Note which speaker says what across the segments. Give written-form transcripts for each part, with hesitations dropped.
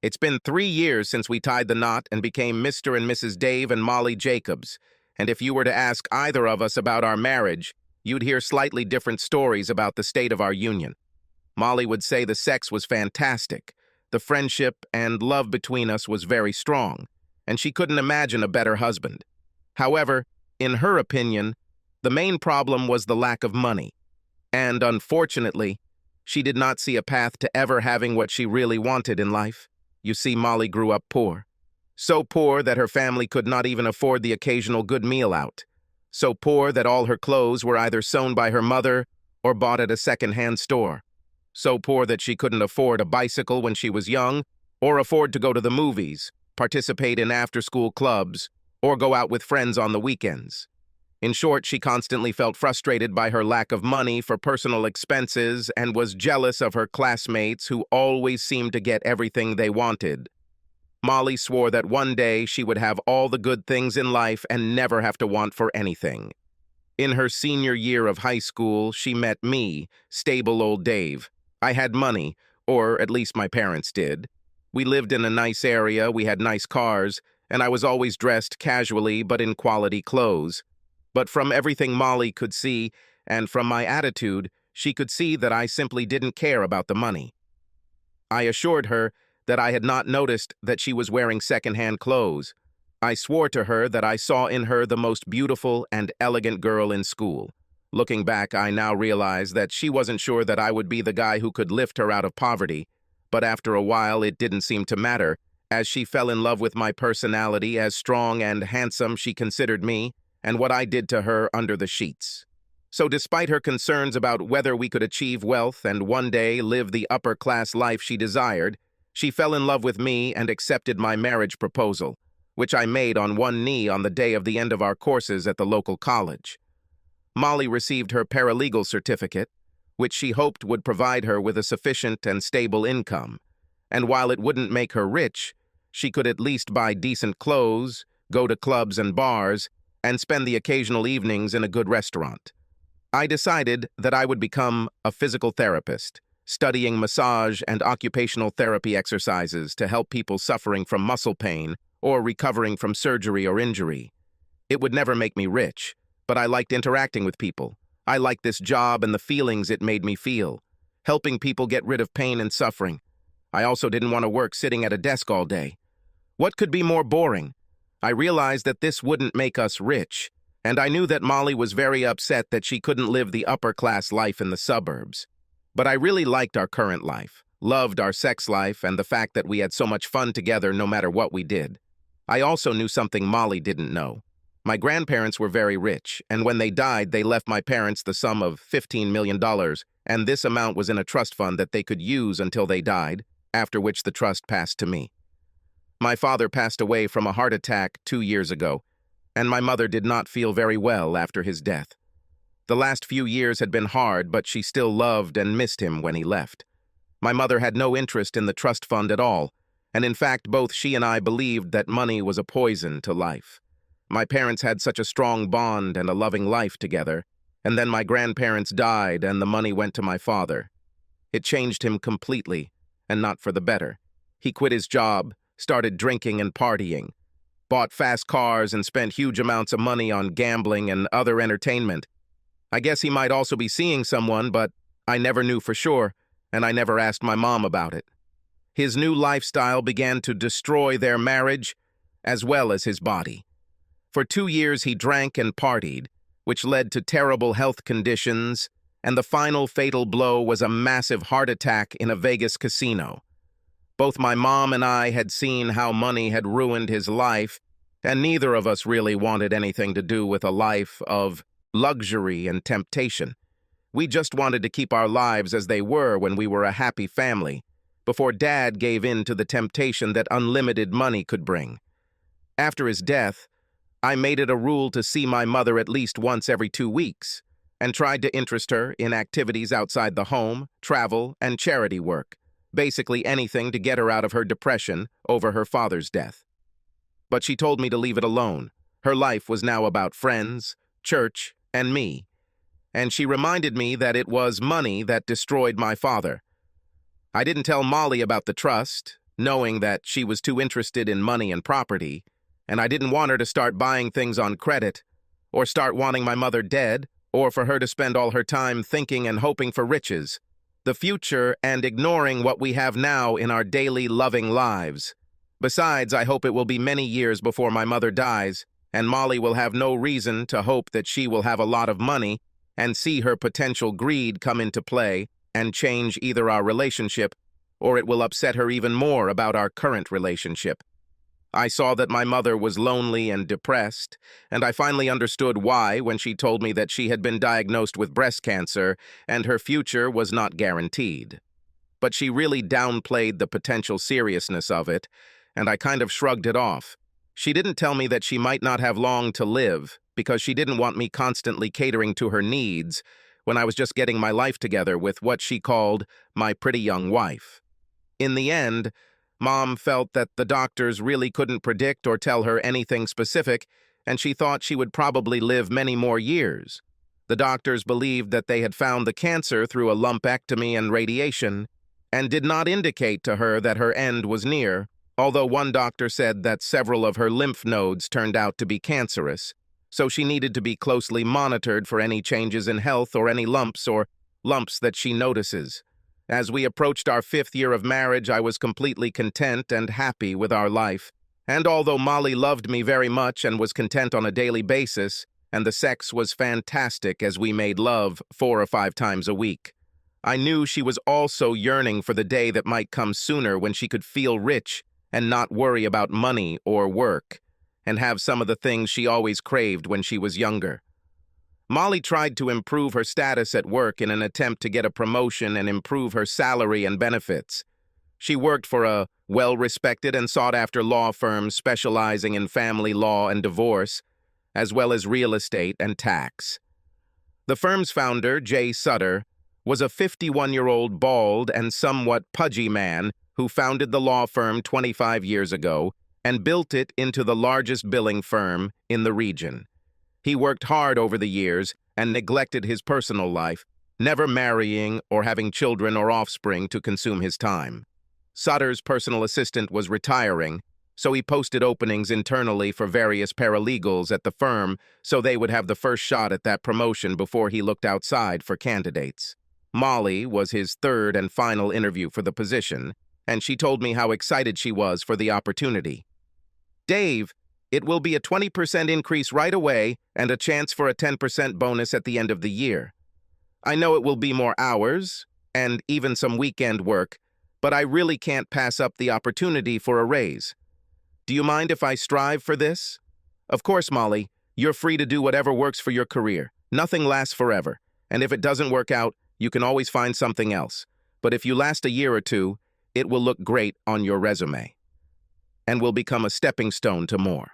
Speaker 1: It's been 3 years since we tied the knot and became Mr. and Mrs. Dave and Molly Jacobs, and if you were to ask either of us about our marriage, you'd hear slightly different stories about the state of our union. Molly would say the sex was fantastic, the friendship and love between us was very strong, and she couldn't imagine a better husband. However, in her opinion, the main problem was the lack of money, and unfortunately, she did not see a path to ever having what she really wanted in life. You see, Molly grew up poor. So poor that her family could not even afford the occasional good meal out. So poor that all her clothes were either sewn by her mother or bought at a second-hand store. So poor that she couldn't afford a bicycle when she was young, or afford to go to the movies, participate in after-school clubs, or go out with friends on the weekends. In short, she constantly felt frustrated by her lack of money for personal expenses and was jealous of her classmates who always seemed to get everything they wanted. Molly swore that one day she would have all the good things in life and never have to want for anything. In her senior year of high school, she met me, stable old Dave. I had money, or at least my parents did. We lived in a nice area, we had nice cars, and I was always dressed casually but in quality clothes. But from everything Molly could see, and from my attitude, she could see that I simply didn't care about the money. I assured her that I had not noticed that she was wearing second-hand clothes. I swore to her that I saw in her the most beautiful and elegant girl in school. Looking back, I now realize that she wasn't sure that I would be the guy who could lift her out of poverty, but after a while it didn't seem to matter, as she fell in love with my personality, as strong and handsome she considered me, and what I did to her under the sheets. So despite her concerns about whether we could achieve wealth and one day live the upper-class life she desired, she fell in love with me and accepted my marriage proposal, which I made on one knee on the day of the end of our courses at the local college. Molly received her paralegal certificate, which she hoped would provide her with a sufficient and stable income, and while it wouldn't make her rich, she could at least buy decent clothes, go to clubs and bars, and spend the occasional evenings in a good restaurant. I decided that I would become a physical therapist, studying massage and occupational therapy exercises to help people suffering from muscle pain or recovering from surgery or injury. It would never make me rich, but I liked interacting with people. I liked this job and the feelings it made me feel, helping people get rid of pain and suffering. I also didn't want to work sitting at a desk all day. What could be more boring? I realized that this wouldn't make us rich, and I knew that Molly was very upset that she couldn't live the upper-class life in the suburbs. But I really liked our current life, loved our sex life, and the fact that we had so much fun together no matter what we did. I also knew something Molly didn't know. My grandparents were very rich, and when they died, they left my parents the sum of $15 million, and this amount was in a trust fund that they could use until they died, after which the trust passed to me. My father passed away from a heart attack 2 years ago, and my mother did not feel very well after his death. The last few years had been hard, but she still loved and missed him when he left. My mother had no interest in the trust fund at all, and in fact, both she and I believed that money was a poison to life. My parents had such a strong bond and a loving life together, and then my grandparents died and the money went to my father. It changed him completely, and not for the better. He quit his job, started drinking and partying, bought fast cars and spent huge amounts of money on gambling and other entertainment. I guess he might also be seeing someone, but I never knew for sure, and I never asked my mom about it. His new lifestyle began to destroy their marriage, as well as his body. For 2 years he drank and partied, which led to terrible health conditions, and the final fatal blow was a massive heart attack in a Vegas casino. Both my mom and I had seen how money had ruined his life, and neither of us really wanted anything to do with a life of luxury and temptation. We just wanted to keep our lives as they were when we were a happy family, before Dad gave in to the temptation that unlimited money could bring. After his death, I made it a rule to see my mother at least once every 2 weeks, and tried to interest her in activities outside the home, travel, and charity work. Basically anything to get her out of her depression over her father's death. But she told me to leave it alone. Her life was now about friends, church, and me. And she reminded me that it was money that destroyed my father. I didn't tell Molly about the trust, knowing that she was too interested in money and property, and I didn't want her to start buying things on credit, or start wanting my mother dead, or for her to spend all her time thinking and hoping for riches, the future, and ignoring what we have now in our daily loving lives. Besides, I hope it will be many years before my mother dies, and Molly will have no reason to hope that she will have a lot of money and see her potential greed come into play and change either our relationship, or it will upset her even more about our current relationship. I saw that my mother was lonely and depressed, and I finally understood why when she told me that she had been diagnosed with breast cancer and her future was not guaranteed. But she really downplayed the potential seriousness of it, and I kind of shrugged it off. She didn't tell me that she might not have long to live because she didn't want me constantly catering to her needs when I was just getting my life together with what she called my pretty young wife. In the end, Mom felt that the doctors really couldn't predict or tell her anything specific, and she thought she would probably live many more years. The doctors believed that they had found the cancer through a lumpectomy and radiation, and did not indicate to her that her end was near, although one doctor said that several of her lymph nodes turned out to be cancerous, so she needed to be closely monitored for any changes in health or any lumps that she notices. As we approached our 5th year of marriage, I was completely content and happy with our life. And although Molly loved me very much and was content on a daily basis, and the sex was fantastic as we made love 4 or 5 times a week, I knew she was also yearning for the day that might come sooner when she could feel rich and not worry about money or work, and have some of the things she always craved when she was younger. Molly tried to improve her status at work in an attempt to get a promotion and improve her salary and benefits. She worked for a well-respected and sought-after law firm specializing in family law and divorce, as well as real estate and tax. The firm's founder, Jay Sutter, was a 51-year-old bald and somewhat pudgy man who founded the law firm 25 years ago and built it into the largest billing firm in the region. He worked hard over the years and neglected his personal life, never marrying or having children or offspring to consume his time. Sutter's personal assistant was retiring, so he posted openings internally for various paralegals at the firm so they would have the first shot at that promotion before he looked outside for candidates. Molly was his 3rd and final interview for the position, and she told me how excited she was for the opportunity. "Dave, it will be a 20% increase right away and a chance for a 10% bonus at the end of the year. I know it will be more hours and even some weekend work, but I really can't pass up the opportunity for a raise. Do you mind if I strive for this?" "Of course, Molly. You're free to do whatever works for your career. Nothing lasts forever, and if it doesn't work out, you can always find something else. But if you last a year or two, it will look great on your resume and will become a stepping stone to more."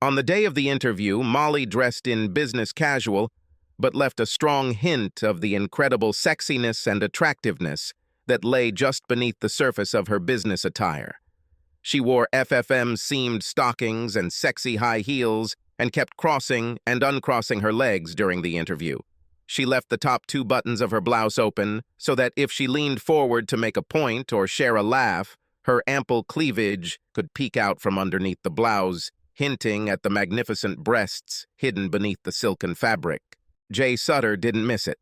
Speaker 1: On the day of the interview, Molly dressed in business casual, but left a strong hint of the incredible sexiness and attractiveness that lay just beneath the surface of her business attire. She wore FFM-seamed stockings and sexy high heels and kept crossing and uncrossing her legs during the interview. She left the top 2 buttons of her blouse open so that if she leaned forward to make a point or share a laugh, her ample cleavage could peek out from underneath the blouse, hinting at the magnificent breasts hidden beneath the silken fabric. Jay Sutter didn't miss it.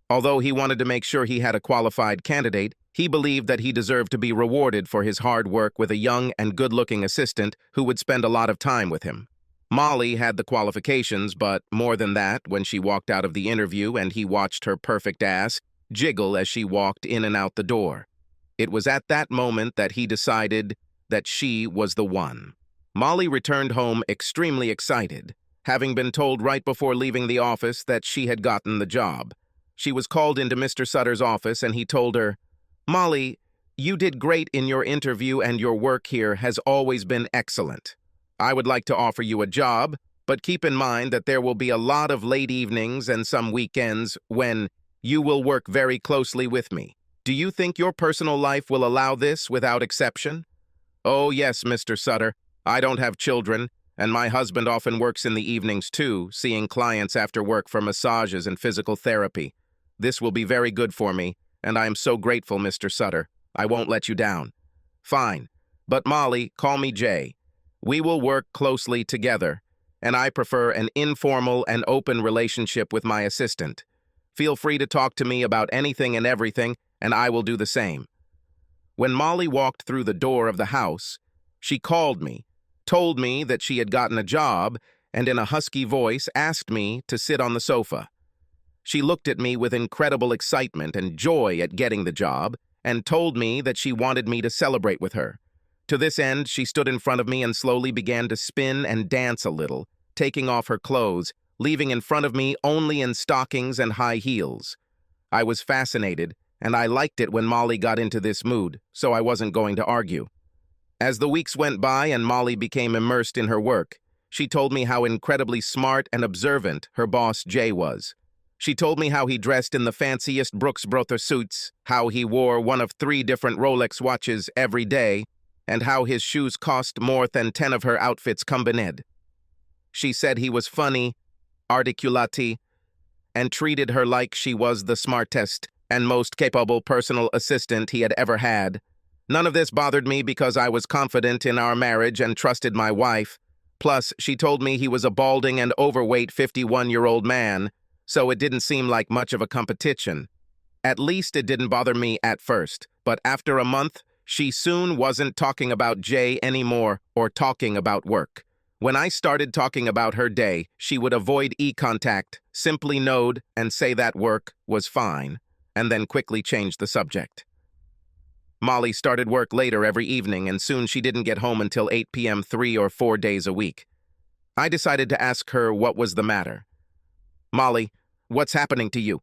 Speaker 1: Although he wanted to make sure he had a qualified candidate, he believed that he deserved to be rewarded for his hard work with a young and good-looking assistant who would spend a lot of time with him. Molly had the qualifications, but more than that, when she walked out of the interview and he watched her perfect ass jiggle as she walked in and out the door. It was at that moment that he decided that she was the one. Molly returned home extremely excited, having been told right before leaving the office that she had gotten the job. She was called into Mr. Sutter's office and he told her, "Molly, you did great in your interview and your work here has always been excellent. I would like to offer you a job, but keep in mind that there will be a lot of late evenings and some weekends when you will work very closely with me. Do you think your personal life will allow this without exception?" "Oh, yes, Mr. Sutter. I don't have children, and my husband often works in the evenings too, seeing clients after work for massages and physical therapy. This will be very good for me, and I am so grateful, Mr. Sutter. I won't let you down. Fine. But Molly, call me Jay. We will work closely together, and I prefer an informal and open relationship with my assistant. Feel free to talk to me about anything and everything, and I will do the same. When Molly walked through the door of the house, she called me, told me that she had gotten a job, and in a husky voice asked me to sit on the sofa. She looked at me with incredible excitement and joy at getting the job, and told me that she wanted me to celebrate with her. To this end, she stood in front of me and slowly began to spin and dance a little, taking off her clothes, leaving in front of me only in stockings and high heels. I was fascinated, and I liked it when Molly got into this mood, so I wasn't going to argue. As the weeks went by and Molly became immersed in her work, she told me how incredibly smart and observant her boss Jay was. She told me how he dressed in the fanciest Brooks Brothers suits, how he wore one of 3 different Rolex watches every day, and how his shoes cost more than 10 of her outfits combined. She said he was funny, articulati, and treated her like she was the smartest and most capable personal assistant he had ever had. None of this bothered me because I was confident in our marriage and trusted my wife. Plus, she told me he was a balding and overweight 51-year-old man, so it didn't seem like much of a competition. At least it didn't bother me at first, but after a month, she soon wasn't talking about Jay anymore or talking about work. When I started talking about her day, she would avoid eye-contact, simply nod and say that work was fine, and then quickly change the subject. Molly started work later every evening, and soon she didn't get home until 8 p.m. 3 or 4 days a week. I decided to ask her what was the matter. Molly, what's happening to you?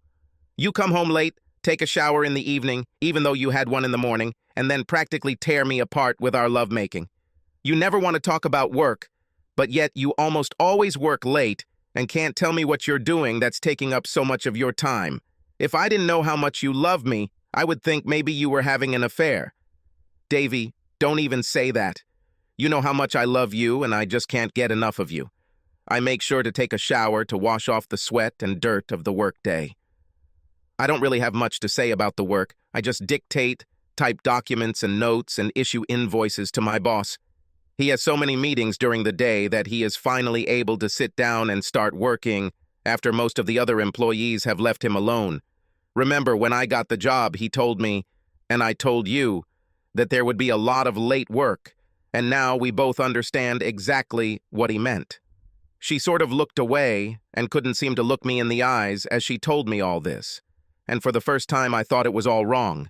Speaker 1: You come home late, take a shower in the evening, even though you had one in the morning, and then practically tear me apart with our lovemaking. You never want to talk about work, but yet you almost always work late and can't tell me what you're doing that's taking up so much of your time. If I didn't know how much you love me, I would think maybe you were having an affair. Davy, don't even say that. You know how much I love you, and I just can't get enough of you. I make sure to take a shower to wash off the sweat and dirt of the workday. I don't really have much to say about the work. I just dictate, type documents and notes, and issue invoices to my boss. He has so many meetings during the day that he is finally able to sit down and start working after most of the other employees have left him alone. Remember, when I got the job, he told me, and I told you, that there would be a lot of late work, and now we both understand exactly what he meant. She sort of looked away and couldn't seem to look me in the eyes as she told me all this, and for the first time I thought it was all wrong.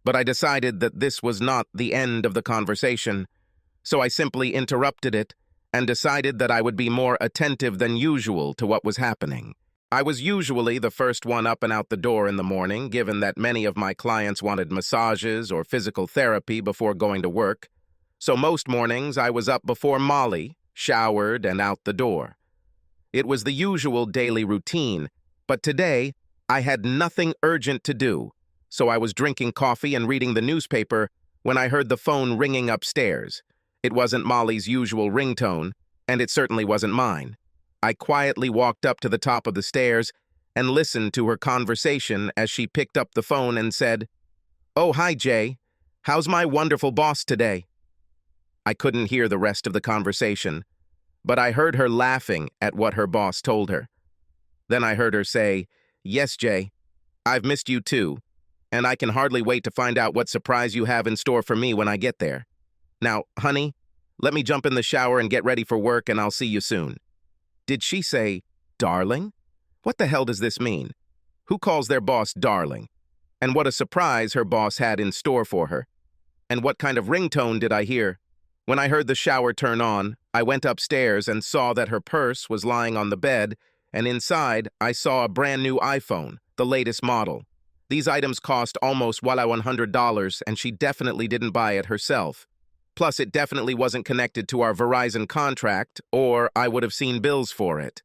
Speaker 1: But I decided that this was not the end of the conversation, so I simply interrupted it and decided that I would be more attentive than usual to what was happening. I was usually the first one up and out the door in the morning, given that many of my clients wanted massages or physical therapy before going to work. So most mornings I was up before Molly, showered, and out the door. It was the usual daily routine, but today I had nothing urgent to do, so I was drinking coffee and reading the newspaper when I heard the phone ringing upstairs. It wasn't Molly's usual ringtone, and it certainly wasn't mine. I quietly walked up to the top of the stairs and listened to her conversation as she picked up the phone and said, "Oh, hi, Jay. How's my wonderful boss today?" I couldn't hear the rest of the conversation, but I heard her laughing at what her boss told her. Then I heard her say, "Yes, Jay, I've missed you too, and I can hardly wait to find out what surprise you have in store for me when I get there. Now, honey, let me jump in the shower and get ready for work, and I'll see you soon." Did she say, darling? What the hell does this mean? Who calls their boss darling? And what a surprise her boss had in store for her. And what kind of ringtone did I hear? When I heard the shower turn on, I went upstairs and saw that her purse was lying on the bed, and inside I saw a brand new iPhone, the latest model. These items cost almost $100, and she definitely didn't buy it herself. Plus, it definitely wasn't connected to our Verizon contract, or I would have seen bills for it.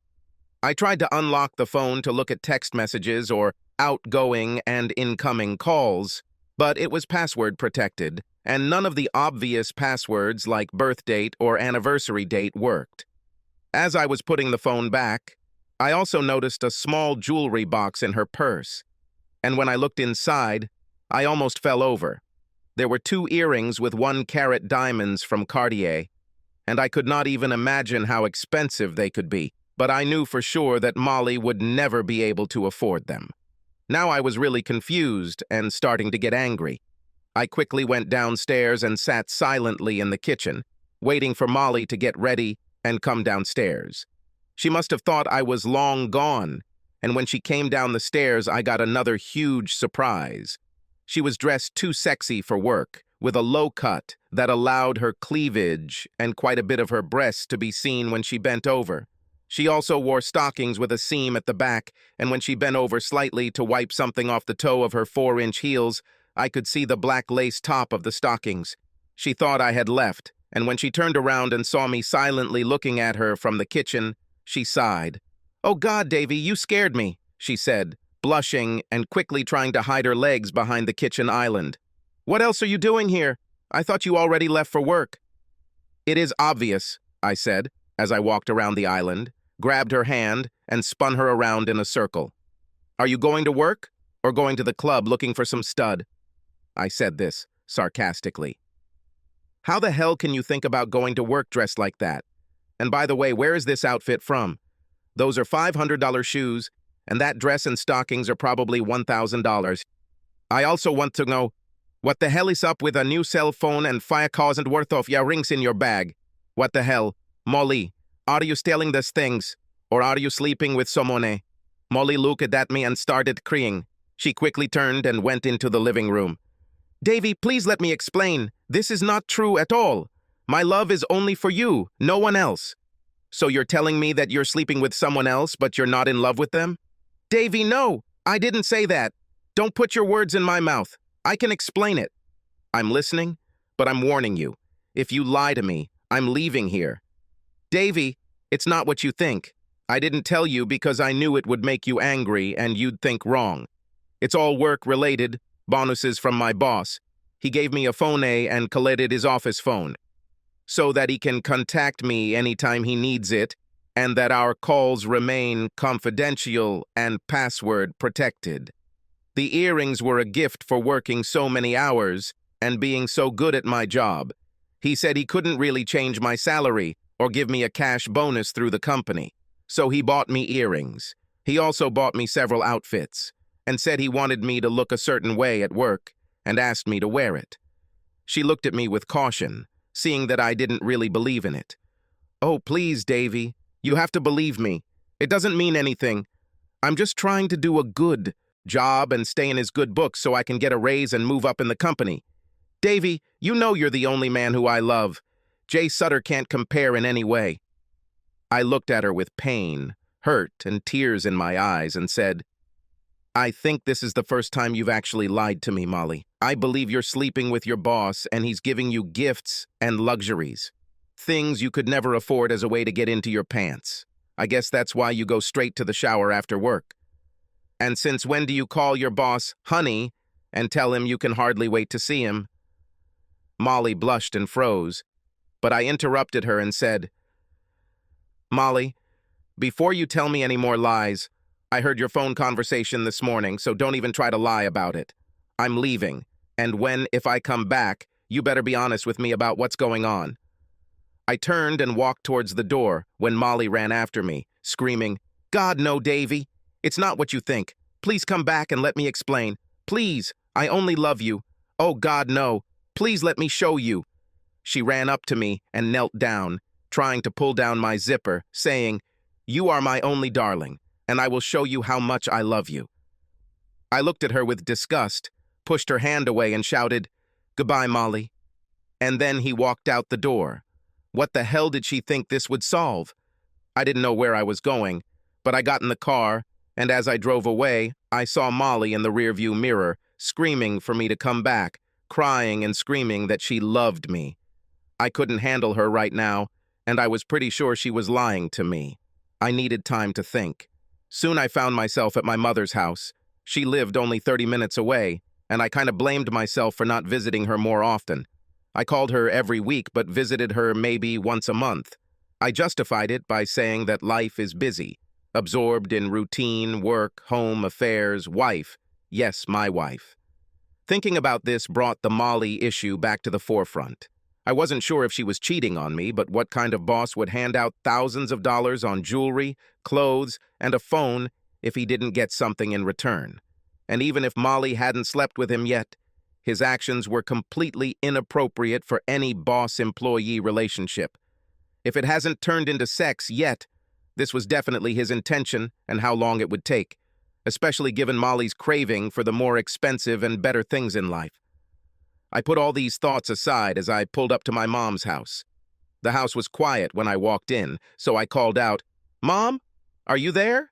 Speaker 1: I tried to unlock the phone to look at text messages or outgoing and incoming calls, but it was password protected, and none of the obvious passwords like birth date or anniversary date worked. As I was putting the phone back, I also noticed a small jewelry box in her purse, and when I looked inside, I almost fell over. There were 2 earrings with 1-carat diamonds from Cartier, and I could not even imagine how expensive they could be, but I knew for sure that Molly would never be able to afford them. Now I was really confused and starting to get angry. I quickly went downstairs and sat silently in the kitchen, waiting for Molly to get ready and come downstairs. She must have thought I was long gone, and when she came down the stairs, I got another huge surprise. She was dressed too sexy for work, with a low cut that allowed her cleavage and quite a bit of her breasts to be seen when she bent over. She also wore stockings with a seam at the back, and when she bent over slightly to wipe something off the toe of her 4-inch heels, I could see the black lace top of the stockings. She thought I had left, and when she turned around and saw me silently looking at her from the kitchen, she sighed. "Oh God, Davy, you scared me," she said, blushing and quickly trying to hide her legs behind the kitchen island. "What else are you doing here? I thought you already left for work." "It is obvious," I said, as I walked around the island, grabbed her hand, and spun her around in a circle. "Are you going to work, or going to the club looking for some stud?" I said this sarcastically. "How the hell can you think about going to work dressed like that? And by the way, where is this outfit from? Those are $500 shoes, and that dress and stockings are probably $1,000. I also want to know, what the hell is up with a new cell phone and $5,000 worth of rings in your bag? What the hell? Molly, are you stealing these things, or are you sleeping with someone?" Molly looked at me and started crying. She quickly turned and went into the living room. "Davy, please let me explain. This is not true at all. My love is only for you, no one else." "So you're telling me that you're sleeping with someone else, but you're not in love with them?" "Davy, no, I didn't say that. Don't put your words in my mouth. I can explain it." "I'm listening, but I'm warning you. If you lie to me, I'm leaving here." "Davy, it's not what you think. I didn't tell you because I knew it would make you angry and you'd think wrong. It's all work-related, bonuses from my boss. He gave me a phone and collected his office phone, so that he can contact me anytime he needs it, and that our calls remain confidential and password protected. The earrings were a gift for working so many hours and being so good at my job. He said he couldn't really change my salary or give me a cash bonus through the company, so he bought me earrings. He also bought me several outfits and said he wanted me to look a certain way at work and asked me to wear it." She looked at me with caution, seeing that I didn't really believe in it. "Oh, please, Davy, you have to believe me. It doesn't mean anything. I'm just trying to do a good job and stay in his good books so I can get a raise and move up in the company. Davy, you know you're the only man who I love. Jay Sutter can't compare in any way." I looked at her with pain, hurt, and tears in my eyes and said, "I think this is the first time you've actually lied to me, Molly. I believe you're sleeping with your boss and he's giving you gifts and luxuries. Things you could never afford as a way to get into your pants. I guess that's why you go straight to the shower after work. And since when do you call your boss honey and tell him you can hardly wait to see him?" Molly blushed and froze, but I interrupted her and said, "Molly, before you tell me any more lies, I heard your phone conversation this morning, so don't even try to lie about it. I'm leaving, and if I come back, you better be honest with me about what's going on." I turned and walked towards the door when Molly ran after me, screaming, "God, no, Davy. It's not what you think. Please come back and let me explain. Please, I only love you. Oh, God, no. Please let me show you." She ran up to me and knelt down, trying to pull down my zipper, saying, "You are my only darling, and I will show you how much I love you." I looked at her with disgust, pushed her hand away and shouted, "Goodbye, Molly." And then he walked out the door. What the hell did she think this would solve? I didn't know where I was going, but I got in the car, and as I drove away, I saw Molly in the rearview mirror, screaming for me to come back, crying and screaming that she loved me. I couldn't handle her right now, and I was pretty sure she was lying to me. I needed time to think. Soon I found myself at my mother's house. She lived only 30 minutes away, and I kind of blamed myself for not visiting her more often. I called her every week but visited her maybe once a month. I justified it by saying that life is busy, absorbed in routine, work, home, affairs, wife. Yes, my wife. Thinking about this brought the Molly issue back to the forefront. I wasn't sure if she was cheating on me, but what kind of boss would hand out thousands of dollars on jewelry, clothes, and a phone if he didn't get something in return? And even if Molly hadn't slept with him yet, his actions were completely inappropriate for any boss-employee relationship. If it hasn't turned into sex yet, this was definitely his intention and how long it would take, especially given Molly's craving for the more expensive and better things in life. I put all these thoughts aside as I pulled up to my mom's house. The house was quiet when I walked in, so I called out, "Mom, are you there?"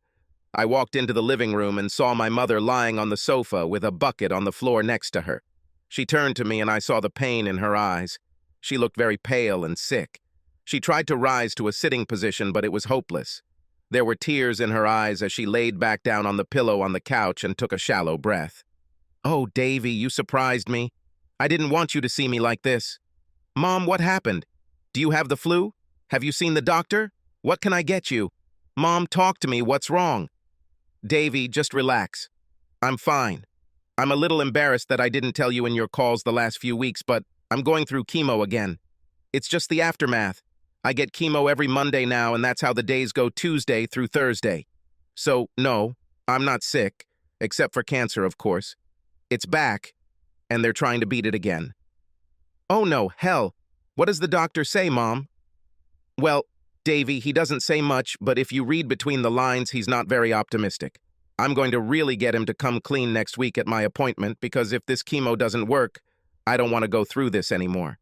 Speaker 1: I walked into the living room and saw my mother lying on the sofa with a bucket on the floor next to her. She turned to me and I saw the pain in her eyes. She looked very pale and sick. She tried to rise to a sitting position, but it was hopeless. There were tears in her eyes as she laid back down on the pillow on the couch and took a shallow breath. "Oh, Davy, you surprised me. I didn't want you to see me like this." "Mom, what happened? Do you have the flu? Have you seen the doctor? What can I get you? Mom, talk to me. What's wrong?" "Davy, just relax. I'm fine. I'm a little embarrassed that I didn't tell you in your calls the last few weeks, but I'm going through chemo again. It's just the aftermath. I get chemo every Monday now, and that's how the days go Tuesday through Thursday. So, no, I'm not sick, except for cancer, of course. It's back, and they're trying to beat it again." "Oh no, hell. What does the doctor say, Mom?" "Well, Davy, he doesn't say much, but if you read between the lines, he's not very optimistic. I'm going to really get him to come clean next week at my appointment because if this chemo doesn't work, I don't want to go through this anymore.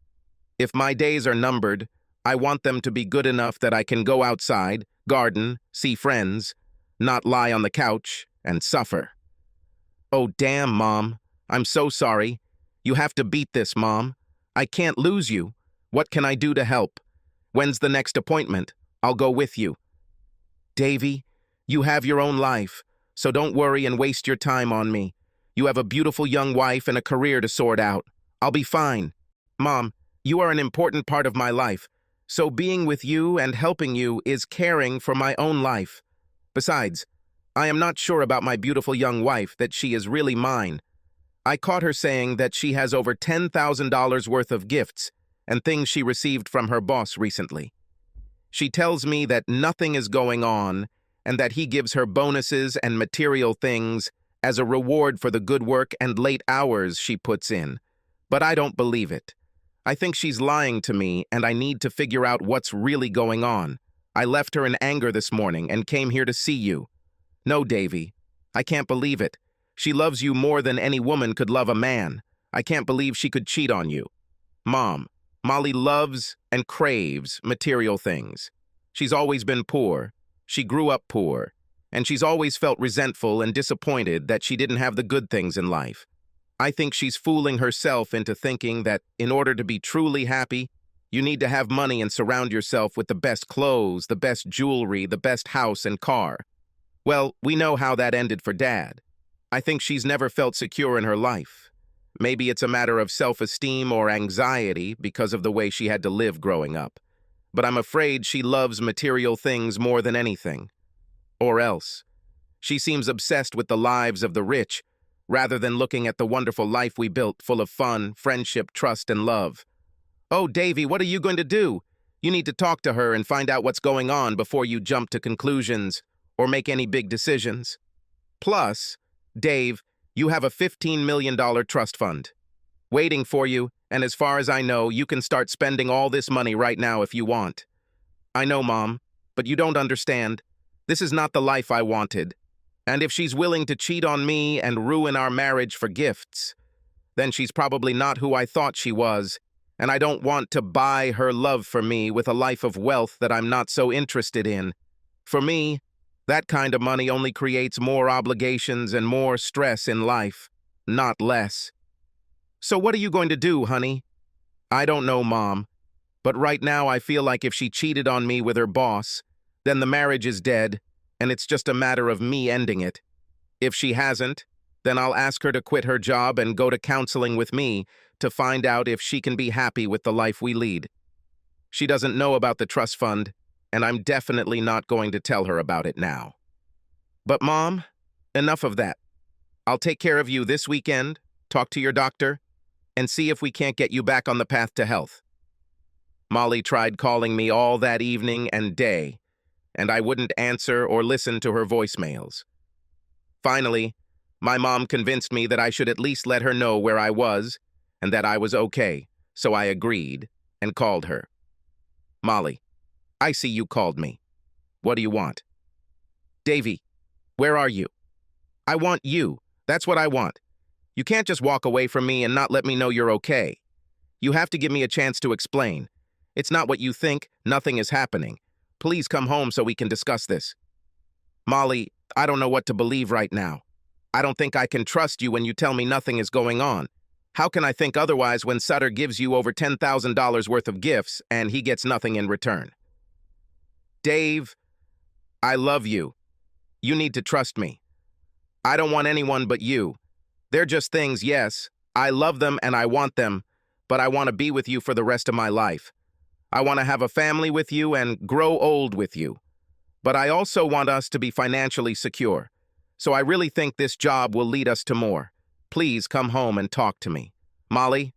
Speaker 1: If my days are numbered, I want them to be good enough that I can go outside, garden, see friends, not lie on the couch and suffer." "Oh, damn, Mom. I'm so sorry. You have to beat this, Mom. I can't lose you. What can I do to help? When's the next appointment? I'll go with you." "Davy, you have your own life, so don't worry and waste your time on me. You have a beautiful young wife and a career to sort out. I'll be fine. Mom, you are an important part of my life, so being with you and helping you is caring for my own life. Besides, I am not sure about my beautiful young wife that she is really mine. I caught her saying that she has over $10,000 worth of gifts and things she received from her boss recently. She tells me that nothing is going on and that he gives her bonuses and material things as a reward for the good work and late hours she puts in. But I don't believe it. I think she's lying to me and I need to figure out what's really going on. I left her in anger this morning and came here to see you. No, Davy, I can't believe it. She loves you more than any woman could love a man. I can't believe she could cheat on you. Mom, Molly loves and craves material things. She's always been poor. She grew up poor. And she's always felt resentful and disappointed that she didn't have the good things in life. I think she's fooling herself into thinking that in order to be truly happy, you need to have money and surround yourself with the best clothes, the best jewelry, the best house and car. Well, we know how that ended for Dad. I think she's never felt secure in her life. Maybe it's a matter of self-esteem or anxiety because of the way she had to live growing up. But I'm afraid she loves material things more than anything. Or else. She seems obsessed with the lives of the rich, rather than looking at the wonderful life we built full of fun, friendship, trust, and love. Oh, Davy, what are you going to do? You need to talk to her and find out what's going on before you jump to conclusions or make any big decisions. Plus, Dave, you have a $15 million trust fund waiting for you, and as far as I know, you can start spending all this money right now if you want. I know, Mom, but you don't understand. This is not the life I wanted. And if she's willing to cheat on me and ruin our marriage for gifts, then she's probably not who I thought she was, and I don't want to buy her love for me with a life of wealth that I'm not so interested in. For me, that kind of money only creates more obligations and more stress in life, not less. So what are you going to do, honey? I don't know, Mom, but right now I feel like if she cheated on me with her boss, then the marriage is dead, and it's just a matter of me ending it. If she hasn't, then I'll ask her to quit her job and go to counseling with me to find out if she can be happy with the life we lead. She doesn't know about the trust fund, and I'm definitely not going to tell her about it now. But Mom, enough of that. I'll take care of you this weekend, talk to your doctor, and see if we can't get you back on the path to health. Molly tried calling me all that evening and day, and I wouldn't answer or listen to her voicemails. Finally, my mom convinced me that I should at least let her know where I was and that I was okay, so I agreed and called her. Molly, I see you called me. What do you want? Davy, where are you? I want you. That's what I want. You can't just walk away from me and not let me know you're okay. You have to give me a chance to explain. It's not what you think. Nothing is happening. Please come home so we can discuss this. Molly, I don't know what to believe right now. I don't think I can trust you when you tell me nothing is going on. How can I think otherwise when Sutter gives you over $10,000 worth of gifts and he gets nothing in return? Dave, I love you. You need to trust me. I don't want anyone but you. They're just things, yes. I love them and I want them, but I want to be with you for the rest of my life. I want to have a family with you and grow old with you. But I also want us to be financially secure. So I really think this job will lead us to more. Please come home and talk to me. Molly,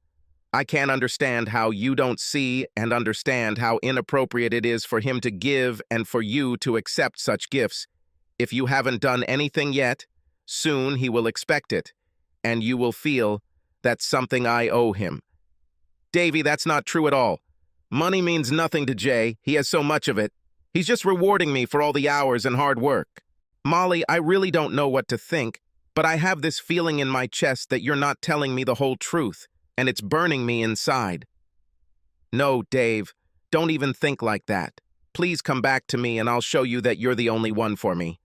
Speaker 1: I can't understand how you don't see and understand how inappropriate it is for him to give and for you to accept such gifts. If you haven't done anything yet, soon he will expect it, and you will feel that's something I owe him. Davy, that's not true at all. Money means nothing to Jay. He has so much of it. He's just rewarding me for all the hours and hard work. Molly, I really don't know what to think, but I have this feeling in my chest that you're not telling me the whole truth, and it's burning me inside. No, Dave, don't even think like that. Please come back to me and I'll show you that you're the only one for me.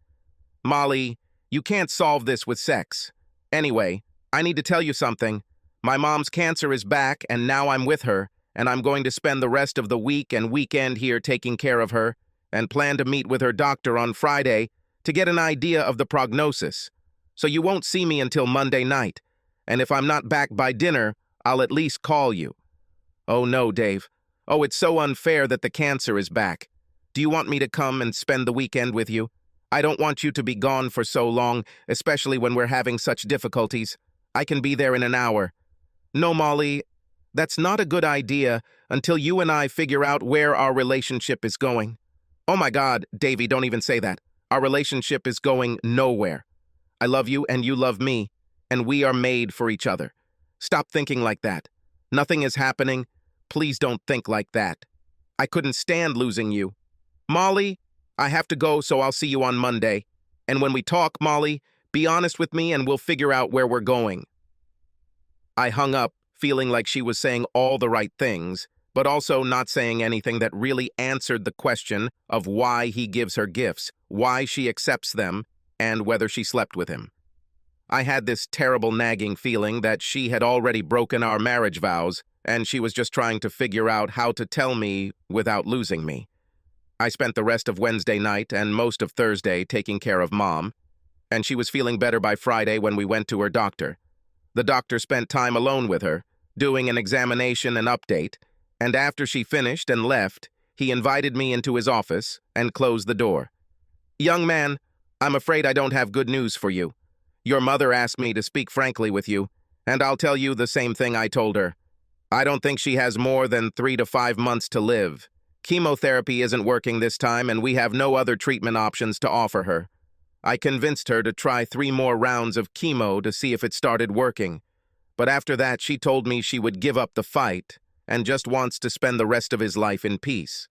Speaker 1: Molly, you can't solve this with sex. Anyway, I need to tell you something. My mom's cancer is back and now I'm with her, and I'm going to spend the rest of the week and weekend here taking care of her, and plan to meet with her doctor on Friday to get an idea of the prognosis. So you won't see me until Monday night, and if I'm not back by dinner, I'll at least call you. Oh no, Dave. Oh, it's so unfair that the cancer is back. Do you want me to come and spend the weekend with you? I don't want you to be gone for so long, especially when we're having such difficulties. I can be there in an hour. No, Molly, that's not a good idea until you and I figure out where our relationship is going. Oh my God, Davy, don't even say that. Our relationship is going nowhere. I love you and you love me, and we are made for each other. Stop thinking like that. Nothing is happening. Please don't think like that. I couldn't stand losing you. Molly, I have to go, so I'll see you on Monday. And when we talk, Molly, be honest with me and we'll figure out where we're going. I hung up, feeling like she was saying all the right things, but also not saying anything that really answered the question of why he gives her gifts, why she accepts them, and whether she slept with him. I had this terrible nagging feeling that she had already broken our marriage vows, and she was just trying to figure out how to tell me without losing me. I spent the rest of Wednesday night and most of Thursday taking care of Mom, and she was feeling better by Friday when we went to her doctor. The doctor spent time alone with her, doing an examination and update, and after she finished and left, he invited me into his office and closed the door. Young man, I'm afraid I don't have good news for you. Your mother asked me to speak frankly with you, and I'll tell you the same thing I told her. I don't think she has more than 3 to 5 months to live. Chemotherapy isn't working this time, and we have no other treatment options to offer her. I convinced her to try 3 more rounds of chemo to see if it started working. But after that, she told me she would give up the fight and just wants to spend the rest of his life in peace.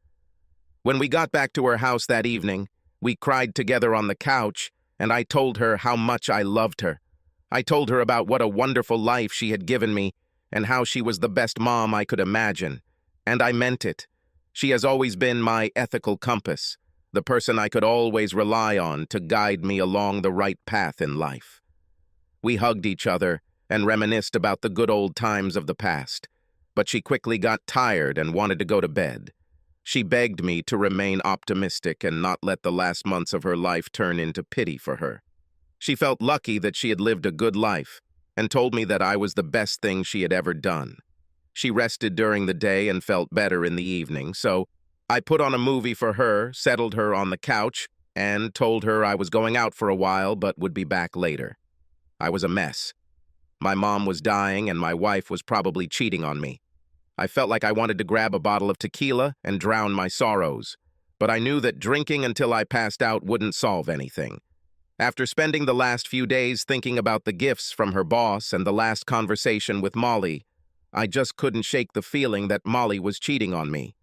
Speaker 1: When we got back to her house that evening, we cried together on the couch, and I told her how much I loved her. I told her about what a wonderful life she had given me and how she was the best mom I could imagine. And I meant it. She has always been my ethical compass, the person I could always rely on to guide me along the right path in life. We hugged each other and reminisced about the good old times of the past, but she quickly got tired and wanted to go to bed. She begged me to remain optimistic and not let the last months of her life turn into pity for her. She felt lucky that she had lived a good life and told me that I was the best thing she had ever done. She rested during the day and felt better in the evening, so I put on a movie for her, settled her on the couch, and told her I was going out for a while but would be back later. I was a mess. My mom was dying and my wife was probably cheating on me. I felt like I wanted to grab a bottle of tequila and drown my sorrows, but I knew that drinking until I passed out wouldn't solve anything. After spending the last few days thinking about the gifts from her boss and the last conversation with Molly, I just couldn't shake the feeling that Molly was cheating on me.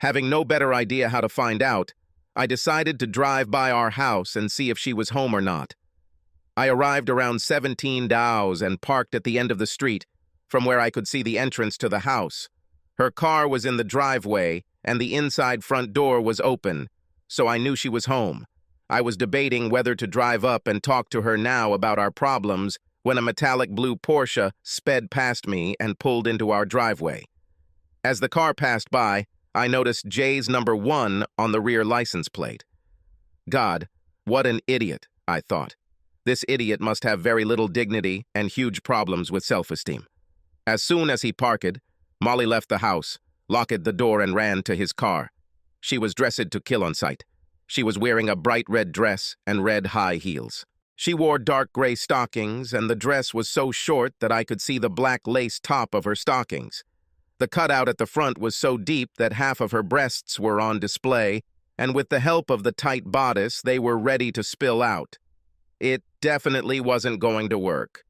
Speaker 1: Having no better idea how to find out, I decided to drive by our house and see if she was home or not. I arrived around 17 Dows and parked at the end of the street, from where I could see the entrance to the house. Her car was in the driveway, and the inside front door was open, so I knew she was home. I was debating whether to drive up and talk to her now about our problems when a metallic blue Porsche sped past me and pulled into our driveway. As the car passed by, I noticed J's number 1 on the rear license plate. God, what an idiot, I thought. This idiot must have very little dignity and huge problems with self-esteem. As soon as he parked, Molly left the house, locked the door and ran to his car. She was dressed to kill on sight. She was wearing a bright red dress and red high heels. She wore dark gray stockings, and the dress was so short that I could see the black lace top of her stockings. The cutout at the front was so deep that half of her breasts were on display, and with the help of the tight bodice, they were ready to spill out. It definitely wasn't going to work.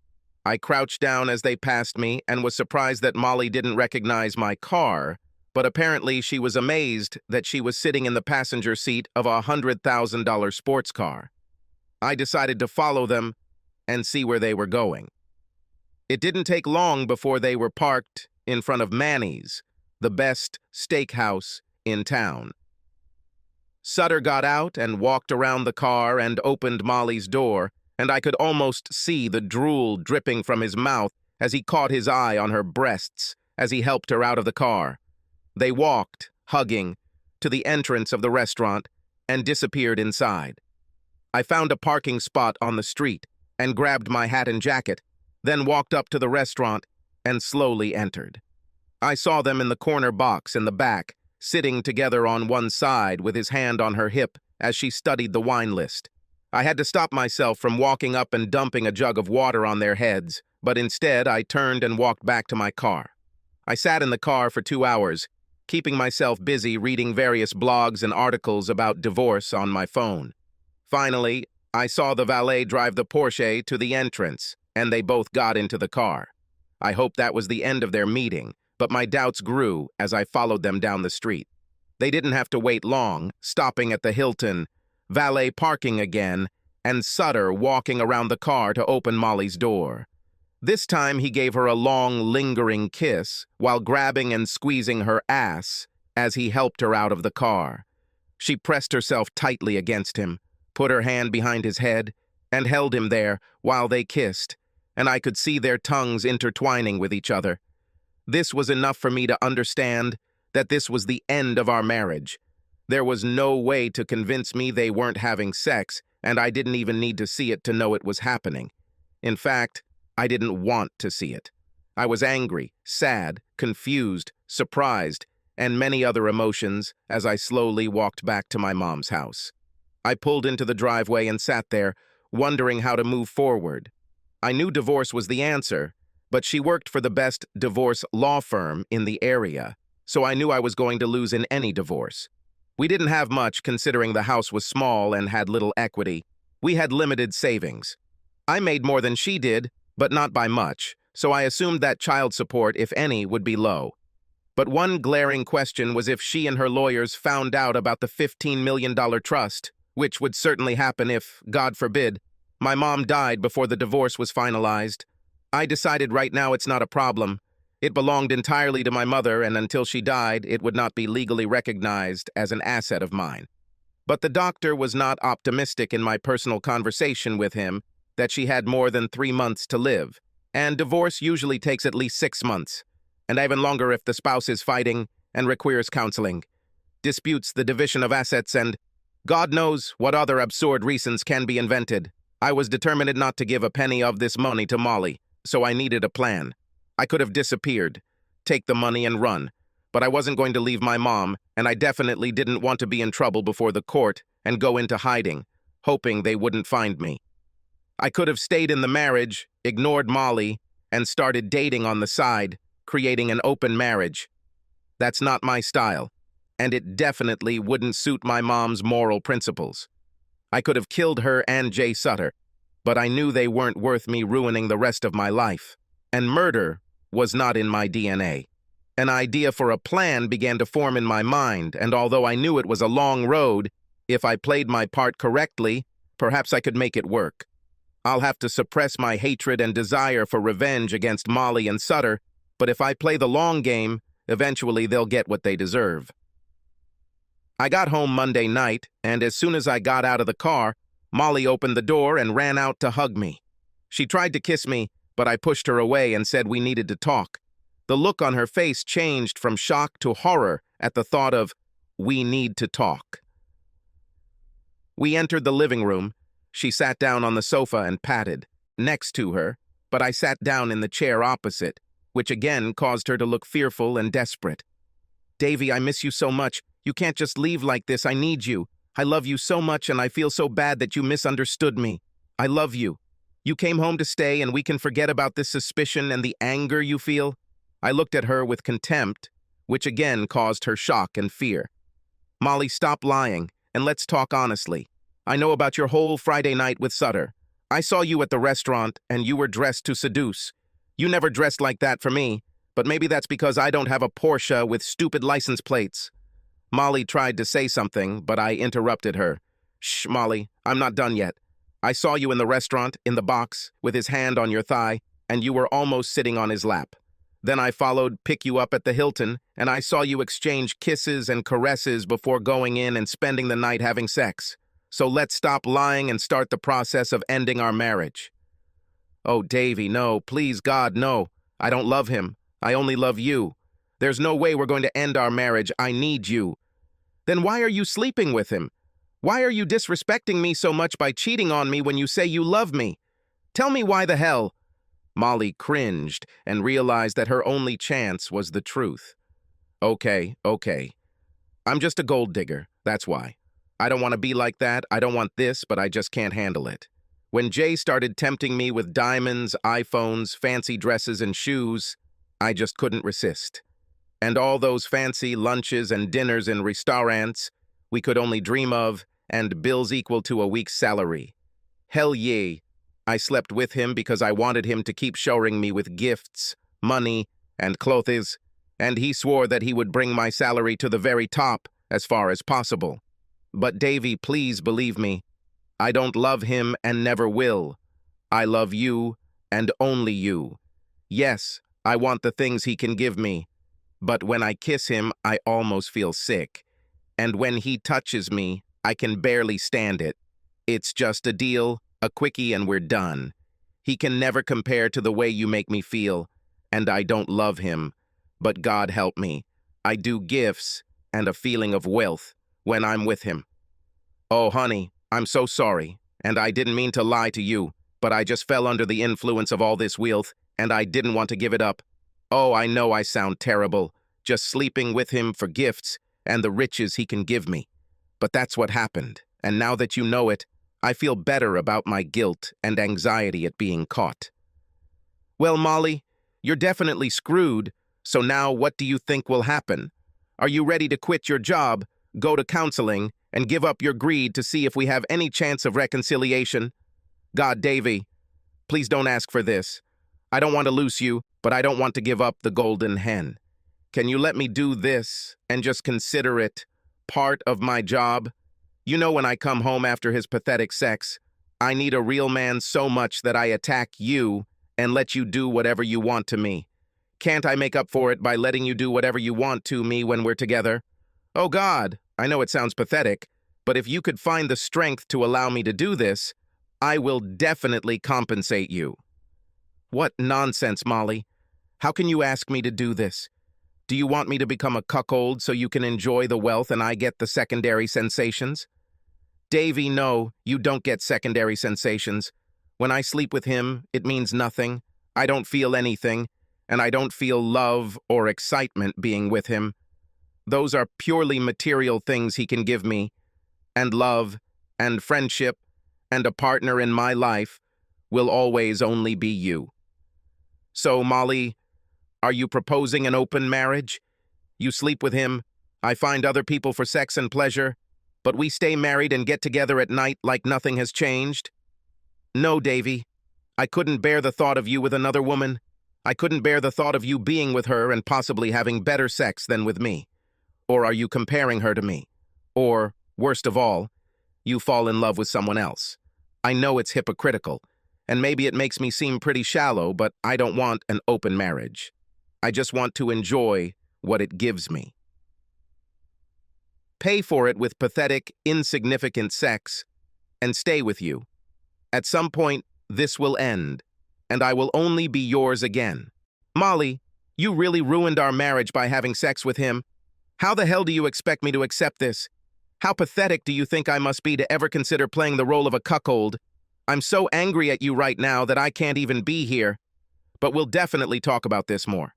Speaker 1: I crouched down as they passed me and was surprised that Molly didn't recognize my car, but apparently she was amazed that she was sitting in the passenger seat of a $100,000 sports car. I decided to follow them and see where they were going. It didn't take long before they were parked in front of Manny's, the best steakhouse in town. Sutter got out and walked around the car and opened Molly's door, and I could almost see the drool dripping from his mouth as he caught his eye on her breasts as he helped her out of the car. They walked, hugging, to the entrance of the restaurant and disappeared inside. I found a parking spot on the street and grabbed my hat and jacket, then walked up to the restaurant and slowly entered. I saw them in the corner box in the back, sitting together on one side with his hand on her hip as she studied the wine list. I had to stop myself from walking up and dumping a jug of water on their heads, but instead I turned and walked back to my car. I sat in the car for 2 hours, keeping myself busy reading various blogs and articles about divorce on my phone. Finally, I saw the valet drive the Porsche to the entrance, and they both got into the car. I hoped that was the end of their meeting, but my doubts grew as I followed them down the street. They didn't have to wait long, stopping at the Hilton, valet parking again, and Sutter walking around the car to open Molly's door. This time he gave her a long, lingering kiss while grabbing and squeezing her ass as he helped her out of the car. She pressed herself tightly against him, put her hand behind his head, and held him there while they kissed, and I could see their tongues intertwining with each other. This was enough for me to understand that this was the end of our marriage. There was no way to convince me they weren't having sex, and I didn't even need to see it to know it was happening. In fact, I didn't want to see it. I was angry, sad, confused, surprised, and many other emotions as I slowly walked back to my mom's house. I pulled into the driveway and sat there, wondering how to move forward. I knew divorce was the answer, but she worked for the best divorce law firm in the area, so I knew I was going to lose in any divorce. We didn't have much considering the house was small and had little equity. We had limited savings. I made more than she did, but not by much, so I assumed that child support, if any, would be low. But one glaring question was if she and her lawyers found out about the $15 million trust, which would certainly happen if, God forbid, my mom died before the divorce was finalized. I decided right now it's not a problem. It belonged entirely to my mother, and until she died, it would not be legally recognized as an asset of mine. But the doctor was not optimistic in my personal conversation with him that she had more than 3 months to live, and divorce usually takes at least 6 months, and even longer if the spouse is fighting and requires counseling, disputes the division of assets, and God knows what other absurd reasons can be invented. I was determined not to give a penny of this money to Molly, so I needed a plan. I could have disappeared, take the money and run, but I wasn't going to leave my mom, and I definitely didn't want to be in trouble before the court and go into hiding, hoping they wouldn't find me. I could have stayed in the marriage, ignored Molly, and started dating on the side, creating an open marriage. That's not my style, and it definitely wouldn't suit my mom's moral principles. I could have killed her and Jay Sutter, but I knew they weren't worth me ruining the rest of my life. And murder was not in my DNA. An idea for a plan began to form in my mind, and although I knew it was a long road, if I played my part correctly, perhaps I could make it work. I'll have to suppress my hatred and desire for revenge against Molly and Sutter, but if I play the long game, eventually they'll get what they deserve. I got home Monday night, and as soon as I got out of the car, Molly opened the door and ran out to hug me. She tried to kiss me, but I pushed her away and said we needed to talk. The look on her face changed from shock to horror at the thought of, we need to talk. We entered the living room. She sat down on the sofa and patted next to her, but I sat down in the chair opposite, which again caused her to look fearful and desperate. Davy, I miss you so much. You can't just leave like this. I need you. I love you so much, and I feel so bad that you misunderstood me. I love you. You came home to stay, and we can forget about this suspicion and the anger you feel. I looked at her with contempt, which again caused her shock and fear. Molly, stop lying, and let's talk honestly. I know about your whole Friday night with Sutter. I saw you at the restaurant, and you were dressed to seduce. You never dressed like that for me, but maybe that's because I don't have a Porsche with stupid license plates. Molly tried to say something, but I interrupted her. Shh, Molly, I'm not done yet. I saw you in the restaurant, in the box, with his hand on your thigh, and you were almost sitting on his lap. Then I followed, pick you up at the Hilton, and I saw you exchange kisses and caresses before going in and spending the night having sex. So let's stop lying and start the process of ending our marriage. Oh, Davy, no, please, God, no. I don't love him. I only love you. There's no way we're going to end our marriage. I need you. Then why are you sleeping with him? Why are you disrespecting me so much by cheating on me when you say you love me? Tell me why the hell. Molly cringed and realized that her only chance was the truth. Okay. I'm just a gold digger, that's why. I don't want to be like that, I don't want this, but I just can't handle it. When Jay started tempting me with diamonds, iPhones, fancy dresses, and shoes, I just couldn't resist. And all those fancy lunches and dinners in restaurants we could only dream of, and bills equal to a week's salary. Hell yeah, I slept with him because I wanted him to keep showering me with gifts, money, and clothes, and he swore that he would bring my salary to the very top as far as possible. But Davy, please believe me, I don't love him and never will. I love you and only you. Yes, I want the things he can give me, but when I kiss him, I almost feel sick. And when he touches me, I can barely stand it. It's just a deal, a quickie, and we're done. He can never compare to the way you make me feel, and I don't love him. But God help me, I do gifts and a feeling of wealth when I'm with him. Oh, honey, I'm so sorry, and I didn't mean to lie to you, but I just fell under the influence of all this wealth, and I didn't want to give it up. Oh, I know I sound terrible, just sleeping with him for gifts and the riches he can give me. But that's what happened, and now that you know it, I feel better about my guilt and anxiety at being caught. Well, Molly, you're definitely screwed, so now what do you think will happen? Are you ready to quit your job, go to counseling, and give up your greed to see if we have any chance of reconciliation? God, Davy, please don't ask for this. I don't want to lose you, but I don't want to give up the golden hen. Can you let me do this and just consider it part of my job? You know, when I come home after his pathetic sex, I need a real man so much that I attack you and let you do whatever you want to me. Can't I make up for it by letting you do whatever you want to me when we're together? Oh God, I know it sounds pathetic, but if you could find the strength to allow me to do this, I will definitely compensate you. What nonsense, Molly. How can you ask me to do this? Do you want me to become a cuckold so you can enjoy the wealth and I get the secondary sensations? Davy, no, you don't get secondary sensations. When I sleep with him, it means nothing. I don't feel anything, and I don't feel love or excitement being with him. Those are purely material things he can give me, and love, and friendship, and a partner in my life, will always only be you. So, Molly, are you proposing an open marriage? You sleep with him, I find other people for sex and pleasure, but we stay married and get together at night like nothing has changed? No, Davy. I couldn't bear the thought of you with another woman. I couldn't bear the thought of you being with her and possibly having better sex than with me. Or are you comparing her to me? Or, worst of all, you fall in love with someone else. I know it's hypocritical, and maybe it makes me seem pretty shallow, but I don't want an open marriage. I just want to enjoy what it gives me. Pay for it with pathetic, insignificant sex, and stay with you. At some point, this will end, and I will only be yours again. Molly, you really ruined our marriage by having sex with him. How the hell do you expect me to accept this? How pathetic do you think I must be to ever consider playing the role of a cuckold? I'm so angry at you right now that I can't even be here. But we'll definitely talk about this more.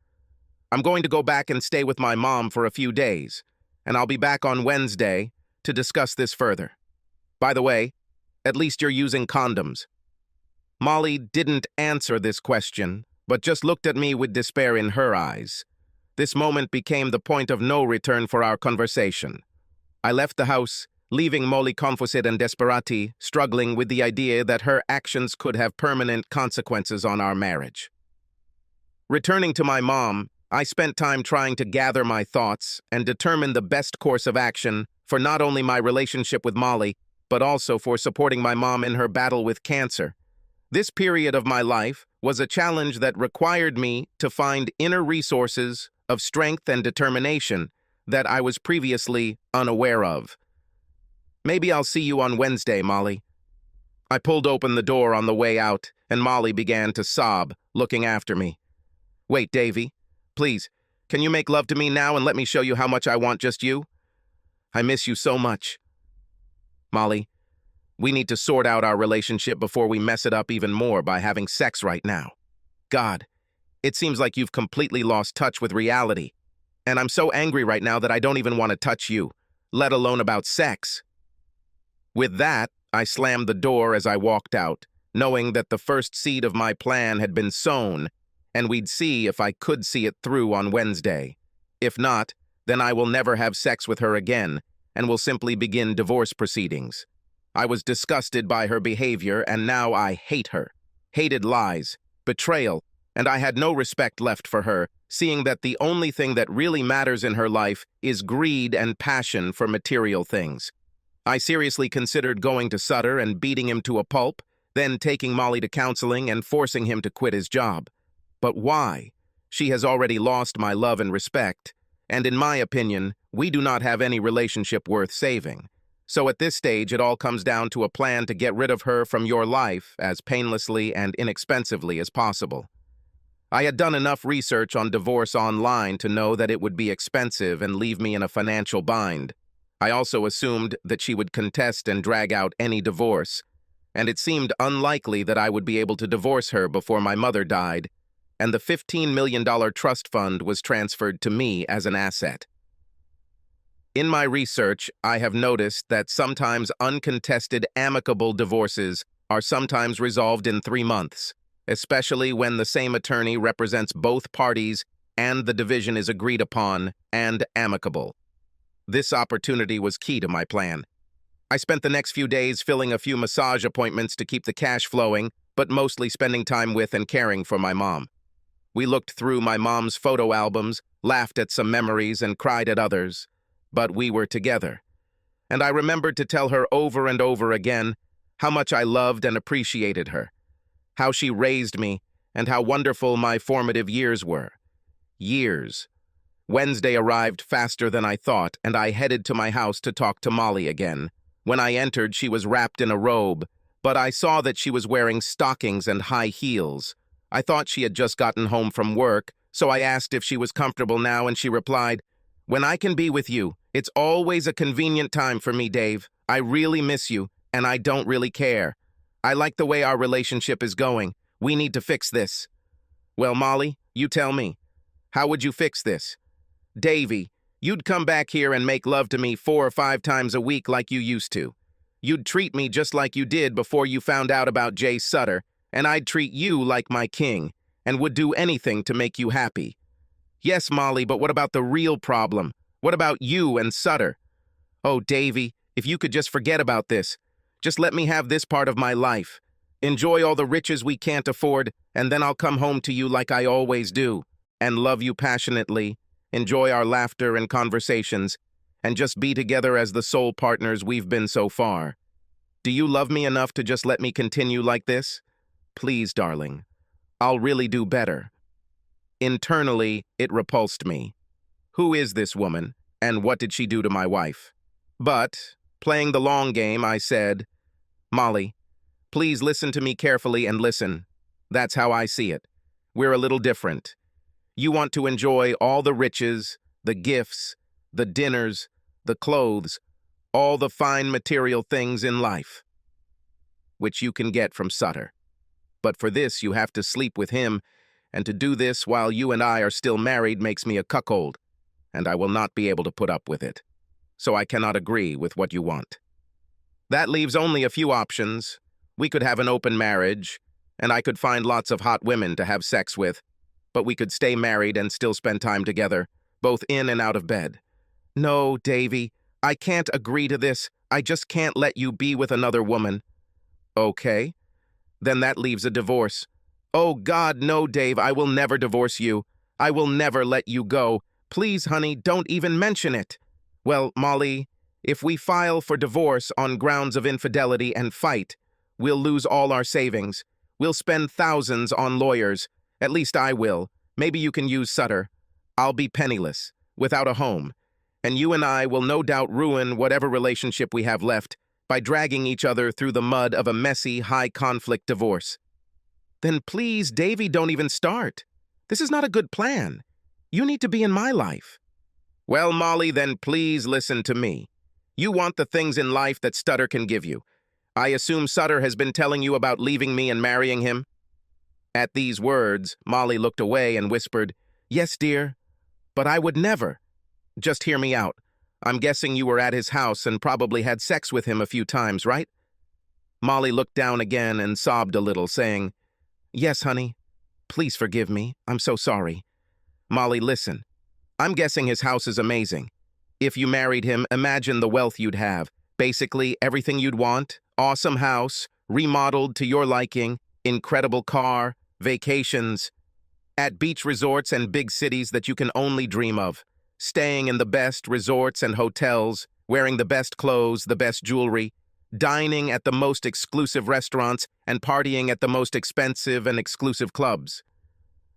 Speaker 1: I'm going to go back and stay with my mom for a few days, and I'll be back on Wednesday to discuss this further. By the way, at least you're using condoms. Molly didn't answer this question, but just looked at me with despair in her eyes. This moment became the point of no return for our conversation. I left the house, leaving Molly confused and desperati, struggling with the idea that her actions could have permanent consequences on our marriage. Returning to my mom, I spent time trying to gather my thoughts and determine the best course of action for not only my relationship with Molly, but also for supporting my mom in her battle with cancer. This period of my life was a challenge that required me to find inner resources of strength and determination that I was previously unaware of. Maybe I'll see you on Wednesday, Molly. I pulled open the door on the way out, and Molly began to sob, looking after me. Wait, Davy. Please, can you make love to me now and let me show you how much I want just you? I miss you so much. Molly, we need to sort out our relationship before we mess it up even more by having sex right now. God, it seems like you've completely lost touch with reality. And I'm so angry right now that I don't even want to touch you, let alone about sex. With that, I slammed the door as I walked out, knowing that the first seed of my plan had been sown, and we'd see if I could see it through on Wednesday. If not, then I will never have sex with her again, and will simply begin divorce proceedings. I was disgusted by her behavior, and now I hate her. Hated lies, betrayal, and I had no respect left for her, seeing that the only thing that really matters in her life is greed and passion for material things. I seriously considered going to Sutter and beating him to a pulp, then taking Molly to counseling and forcing him to quit his job. But why? She has already lost my love and respect, and in my opinion, we do not have any relationship worth saving. So at this stage, it all comes down to a plan to get rid of her from your life as painlessly and inexpensively as possible. I had done enough research on divorce online to know that it would be expensive and leave me in a financial bind. I also assumed that she would contest and drag out any divorce, and it seemed unlikely that I would be able to divorce her before my mother died, and the $15 million trust fund was transferred to me as an asset. In my research, I have noticed that sometimes uncontested amicable divorces are sometimes resolved in 3 months, especially when the same attorney represents both parties and the division is agreed upon and amicable. This opportunity was key to my plan. I spent the next few days filling a few massage appointments to keep the cash flowing, but mostly spending time with and caring for my mom. We looked through my mom's photo albums, laughed at some memories, and cried at others. But we were together. And I remembered to tell her over and over again how much I loved and appreciated her, how she raised me, and how wonderful my formative years were. Years. Wednesday arrived faster than I thought, and I headed to my house to talk to Molly again. When I entered, she was wrapped in a robe, but I saw that she was wearing stockings and high heels. I thought she had just gotten home from work, so I asked if she was comfortable now, and she replied, "When I can be with you, it's always a convenient time for me, Dave. I really miss you, and I don't really care. I like the way our relationship is going. We need to fix this." Well, Molly, you tell me. How would you fix this? Davy, you'd come back here and make love to me 4 or 5 times a week like you used to. You'd treat me just like you did before you found out about Jay Sutter, and I'd treat you like my king, and would do anything to make you happy. Yes, Molly, but what about the real problem? What about you and Sutter? Oh, Davy, if you could just forget about this. Just let me have this part of my life. Enjoy all the riches we can't afford, and then I'll come home to you like I always do, and love you passionately, enjoy our laughter and conversations, and just be together as the soul partners we've been so far. Do you love me enough to just let me continue like this? Please, darling. I'll really do better. Internally, it repulsed me. Who is this woman, and what did she do to my wife? But, playing the long game, I said, Molly, please listen to me carefully and listen. That's how I see it. We're a little different. You want to enjoy all the riches, the gifts, the dinners, the clothes, all the fine material things in life, which you can get from Sutter. But for this, you have to sleep with him, and to do this while you and I are still married makes me a cuckold, and I will not be able to put up with it. So I cannot agree with what you want. That leaves only a few options. We could have an open marriage, and I could find lots of hot women to have sex with, but we could stay married and still spend time together, both in and out of bed. No, Davy, I can't agree to this. I just can't let you be with another woman. Okay, then that leaves a divorce. Oh, God, no, Dave, I will never divorce you. I will never let you go. Please, honey, don't even mention it. Well, Molly, if we file for divorce on grounds of infidelity and fight, we'll lose all our savings. We'll spend thousands on lawyers. At least I will. Maybe you can use Sutter. I'll be penniless, without a home. And you and I will no doubt ruin whatever relationship we have left by dragging each other through the mud of a messy, high-conflict divorce. Then please, Davy, don't even start. This is not a good plan. You need to be in my life. Well, Molly, then please listen to me. You want the things in life that Sutter can give you. I assume Sutter has been telling you about leaving me and marrying him? At these words, Molly looked away and whispered, Yes, dear, but I would never. Just hear me out. I'm guessing you were at his house and probably had sex with him a few times, right? Molly looked down again and sobbed a little, saying, Yes, honey. Please forgive me. I'm so sorry. Molly, listen. I'm guessing his house is amazing. If you married him, imagine the wealth you'd have. Basically, everything you'd want. Awesome house, remodeled to your liking, incredible car, vacations, at beach resorts and big cities that you can only dream of. Staying in the best resorts and hotels, wearing the best clothes, the best jewelry, dining at the most exclusive restaurants, and partying at the most expensive and exclusive clubs.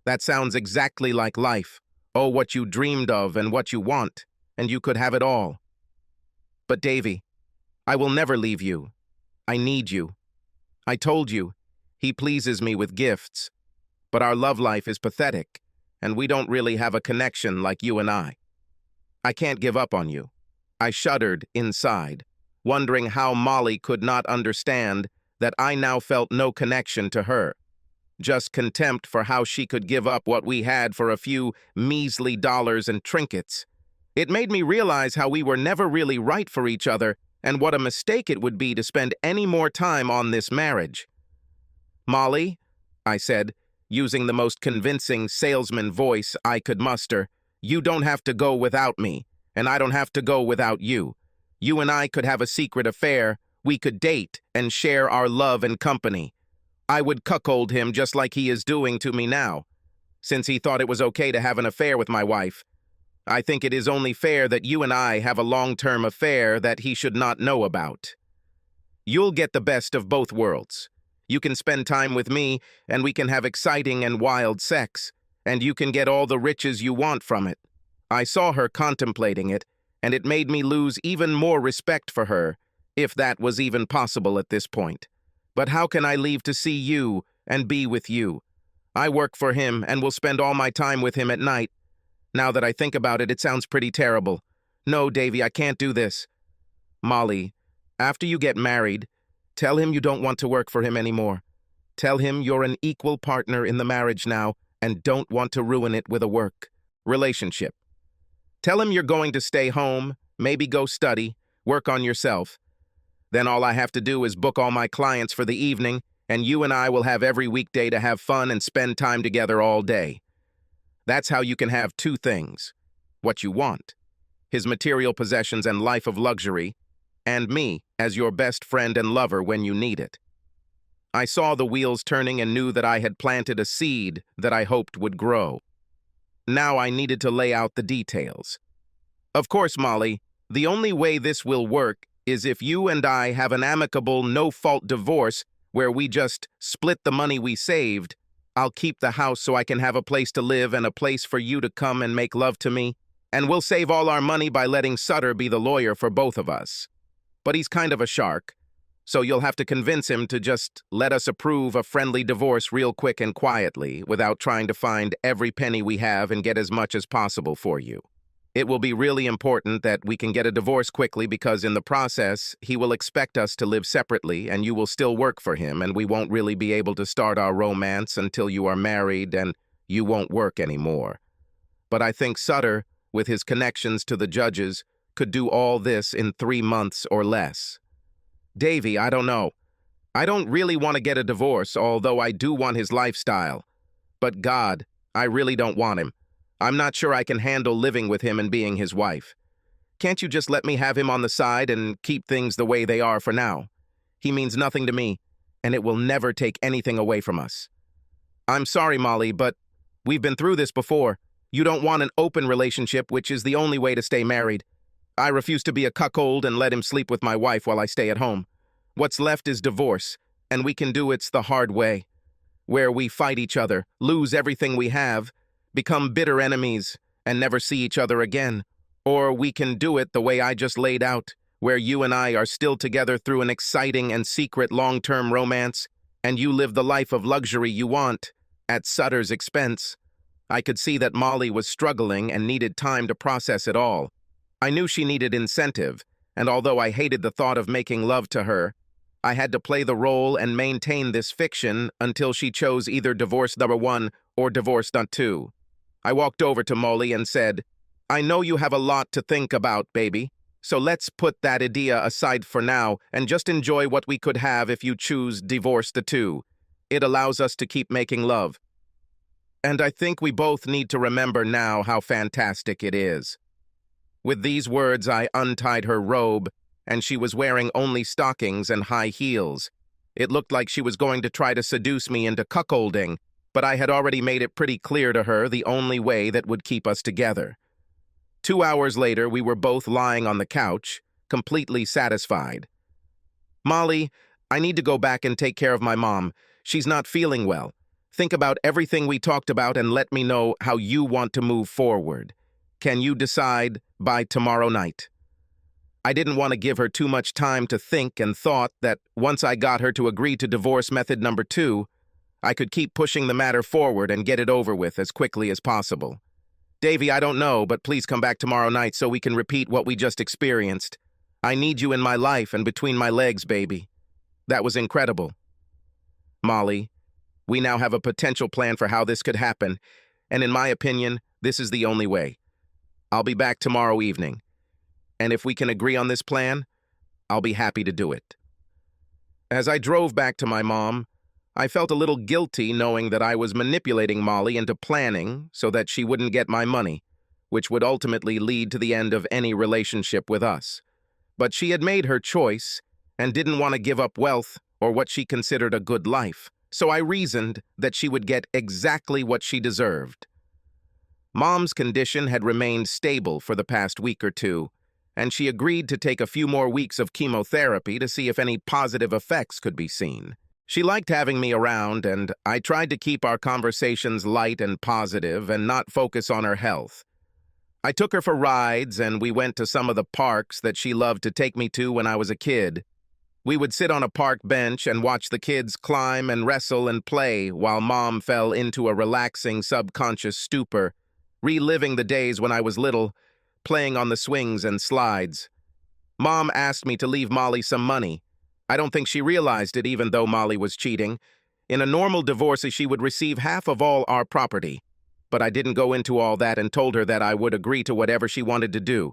Speaker 1: That sounds exactly like life. Oh, what you dreamed of and what you want, and you could have it all. But Davy, I will never leave you. I need you. I told you, he pleases me with gifts, but our love life is pathetic, and we don't really have a connection like you and I. I can't give up on you. I shuddered inside, wondering how Molly could not understand that I now felt no connection to her. Just contempt for how she could give up what we had for a few measly dollars and trinkets. It made me realize how we were never really right for each other and what a mistake it would be to spend any more time on this marriage. Molly, I said, using the most convincing salesman voice I could muster, you don't have to go without me, and I don't have to go without you. You and I could have a secret affair, we could date and share our love and company. I would cuckold him just like he is doing to me now, since he thought it was okay to have an affair with my wife. I think it is only fair that you and I have a long-term affair that he should not know about. You'll get the best of both worlds. You can spend time with me, and we can have exciting and wild sex, and you can get all the riches you want from it. I saw her contemplating it, and it made me lose even more respect for her, if that was even possible at this point. But how can I leave to see you and be with you? I work for him and will spend all my time with him at night. Now that I think about it, it sounds pretty terrible. No, Davy, I can't do this. Molly, after you get married, tell him you don't want to work for him anymore. Tell him you're an equal partner in the marriage now and don't want to ruin it with a work relationship. Tell him you're going to stay home, maybe go study, work on yourself. Then all I have to do is book all my clients for the evening, and you and I will have every weekday to have fun and spend time together all day. That's how you can have two things: what you want, his material possessions and life of luxury, and me as your best friend and lover when you need it. I saw the wheels turning and knew that I had planted a seed that I hoped would grow. Now I needed to lay out the details. Of course, Molly, the only way this will work is if you and I have an amicable, no-fault divorce where we just split the money we saved. I'll keep the house so I can have a place to live and a place for you to come and make love to me, and we'll save all our money by letting Sutter be the lawyer for both of us. But he's kind of a shark, so you'll have to convince him to just let us approve a friendly divorce real quick and quietly without trying to find every penny we have and get as much as possible for you. It will be really important that we can get a divorce quickly because in the process, he will expect us to live separately and you will still work for him and we won't really be able to start our romance until you are married and you won't work anymore. But I think Sutter, with his connections to the judges, could do all this in 3 months or less. Davy, I don't know. I don't really want to get a divorce, although I do want his lifestyle. But God, I really don't want him. I'm not sure I can handle living with him and being his wife. Can't you just let me have him on the side and keep things the way they are for now? He means nothing to me, and it will never take anything away from us. I'm sorry, Molly, but we've been through this before. You don't want an open relationship, which is the only way to stay married. I refuse to be a cuckold and let him sleep with my wife while I stay at home. What's left is divorce, and we can do it the hard way, where we fight each other, lose everything we have, become bitter enemies, and never see each other again. Or we can do it the way I just laid out, where you and I are still together through an exciting and secret long-term romance, and you live the life of luxury you want, at Sutter's expense. I could see that Molly was struggling and needed time to process it all. I knew she needed incentive, and although I hated the thought of making love to her, I had to play the role and maintain this fiction until she chose either divorce number 1 or divorce number 2. I walked over to Molly and said, I know you have a lot to think about, baby, so let's put that idea aside for now and just enjoy what we could have if you choose divorce the 2. It allows us to keep making love. And I think we both need to remember now how fantastic it is. With these words, I untied her robe, and she was wearing only stockings and high heels. It looked like she was going to try to seduce me into cuckolding, but I had already made it pretty clear to her the only way that would keep us together. 2 hours later, we were both lying on the couch, completely satisfied. Molly, I need to go back and take care of my mom. She's not feeling well. Think about everything we talked about and let me know how you want to move forward. Can you decide by tomorrow night? I didn't want to give her too much time to think and thought that once I got her to agree to divorce method number 2, I could keep pushing the matter forward and get it over with as quickly as possible. Davy, I don't know, but please come back tomorrow night so we can repeat what we just experienced. I need you in my life and between my legs, baby. That was incredible. Molly, we now have a potential plan for how this could happen, and in my opinion, this is the only way. I'll be back tomorrow evening, and if we can agree on this plan, I'll be happy to do it. As I drove back to my mom, I felt a little guilty knowing that I was manipulating Molly into planning so that she wouldn't get my money, which would ultimately lead to the end of any relationship with us. But she had made her choice and didn't want to give up wealth or what she considered a good life, so I reasoned that she would get exactly what she deserved. Mom's condition had remained stable for the past week or two, and she agreed to take a few more weeks of chemotherapy to see if any positive effects could be seen. She liked having me around, and I tried to keep our conversations light and positive and not focus on her health. I took her for rides, and we went to some of the parks that she loved to take me to when I was a kid. We would sit on a park bench and watch the kids climb and wrestle and play while Mom fell into a relaxing subconscious stupor, reliving the days when I was little, playing on the swings and slides. Mom asked me to leave Molly some money. I don't think she realized it, even though Molly was cheating. In a normal divorce, she would receive half of all our property. But I didn't go into all that and told her that I would agree to whatever she wanted to do.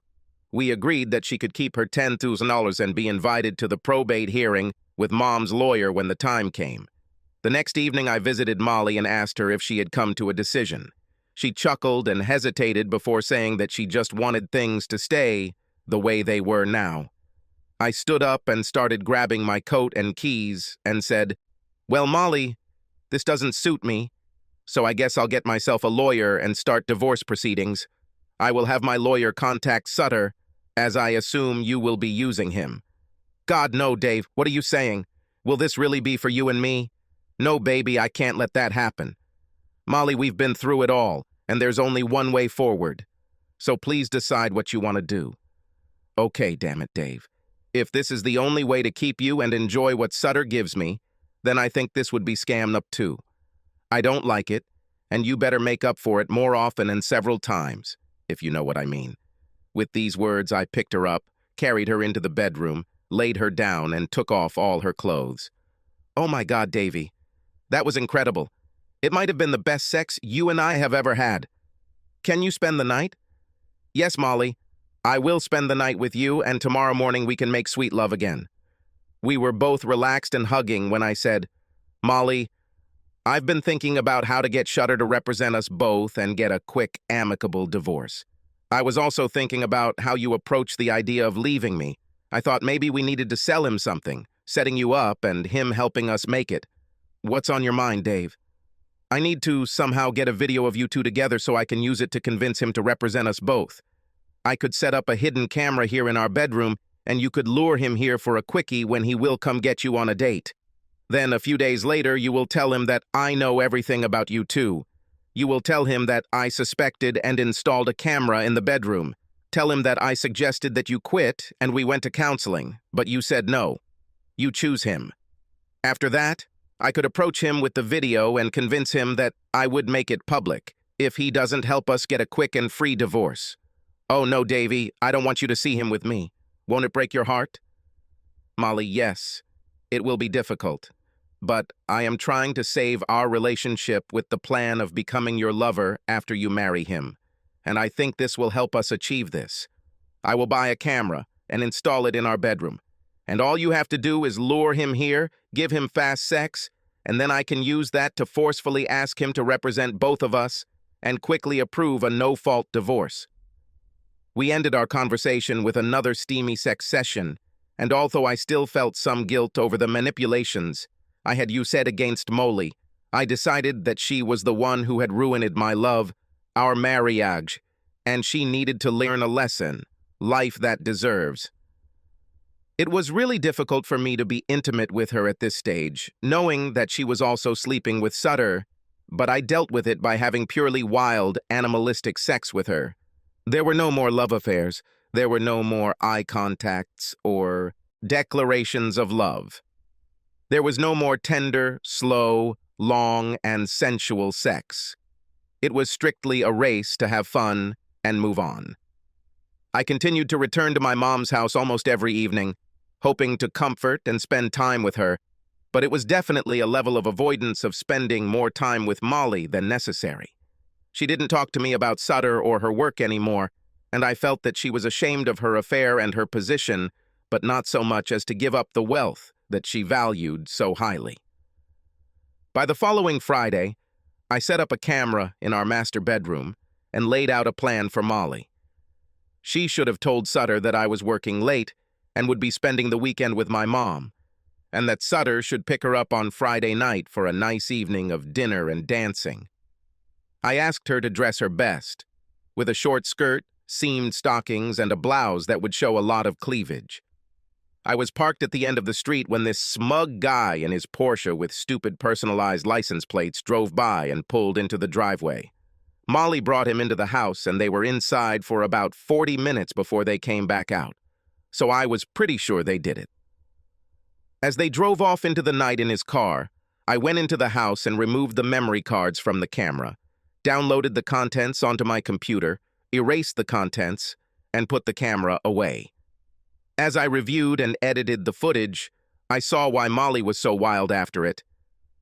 Speaker 1: We agreed that she could keep her $10,000 and be invited to the probate hearing with Mom's lawyer when the time came. The next evening I visited Molly and asked her if she had come to a decision. She chuckled and hesitated before saying that she just wanted things to stay the way they were now. I stood up and started grabbing my coat and keys and said, "Well, Molly, this doesn't suit me, so I guess I'll get myself a lawyer and start divorce proceedings. I will have my lawyer contact Sutter, as I assume you will be using him." "God, no, Dave. What are you saying? Will this really be for you and me?" "No, baby, I can't let that happen. Molly, we've been through it all, and there's only one way forward. So please decide what you want to do." "Okay, damn it, Dave. If this is the only way to keep you and enjoy what Sutter gives me, then I think this would be scammed up too. I don't like it, and you better make up for it more often and several times, if you know what I mean." With these words, I picked her up, carried her into the bedroom, laid her down, and took off all her clothes. "Oh my God, Davy. That was incredible. It might have been the best sex you and I have ever had. Can you spend the night?" "Yes, Molly. I will spend the night with you, and tomorrow morning we can make sweet love again." We were both relaxed and hugging when I said, "Molly, I've been thinking about how to get Sutter to represent us both and get a quick, amicable divorce. I was also thinking about how you approach the idea of leaving me. I thought maybe we needed to sell him something, setting you up and him helping us make it. What's on your mind, Dave?" "I need to somehow get a video of you two together so I can use it to convince him to represent us both. I could set up a hidden camera here in our bedroom, and you could lure him here for a quickie when he will come get you on a date. Then a few days later, you will tell him that I know everything about you too. You will tell him that I suspected and installed a camera in the bedroom. Tell him that I suggested that you quit and we went to counseling, but you said no. You choose him. After that, I could approach him with the video and convince him that I would make it public if he doesn't help us get a quick and free divorce. Oh no, Davy, I don't want you to see him with me. Won't it break your heart?" "Molly, yes, it will be difficult. But I am trying to save our relationship with the plan of becoming your lover after you marry him. And I think this will help us achieve this. I will buy a camera and install it in our bedroom. And all you have to do is lure him here, give him fast sex, and then I can use that to forcefully ask him to represent both of us and quickly approve a no-fault divorce." We ended our conversation with another steamy sex session, and although I still felt some guilt over the manipulations I had used against Molly, I decided that she was the one who had ruined my love, our marriage, and she needed to learn a lesson, life that deserves. It was really difficult for me to be intimate with her at this stage, knowing that she was also sleeping with Sutter, but I dealt with it by having purely wild, animalistic sex with her. There were no more love affairs. There were no more eye contacts or declarations of love. There was no more tender, slow, long, and sensual sex. It was strictly a race to have fun and move on. I continued to return to my mom's house almost every evening, hoping to comfort and spend time with her, but it was definitely a level of avoidance of spending more time with Molly than necessary. She didn't talk to me about Sutter or her work anymore, and I felt that she was ashamed of her affair and her position, but not so much as to give up the wealth that she valued so highly. By the following Friday, I set up a camera in our master bedroom and laid out a plan for Molly. She should have told Sutter that I was working late and would be spending the weekend with my mom, and that Sutter should pick her up on Friday night for a nice evening of dinner and dancing. I asked her to dress her best, with a short skirt, seamed stockings, and a blouse that would show a lot of cleavage. I was parked at the end of the street when this smug guy in his Porsche with stupid personalized license plates drove by and pulled into the driveway. Molly brought him into the house, and they were inside for about 40 minutes before they came back out, so I was pretty sure they did it. As they drove off into the night in his car, I went into the house and removed the memory cards from the camera, downloaded the contents onto my computer, erased the contents, and put the camera away. As I reviewed and edited the footage, I saw why Molly was so wild after it.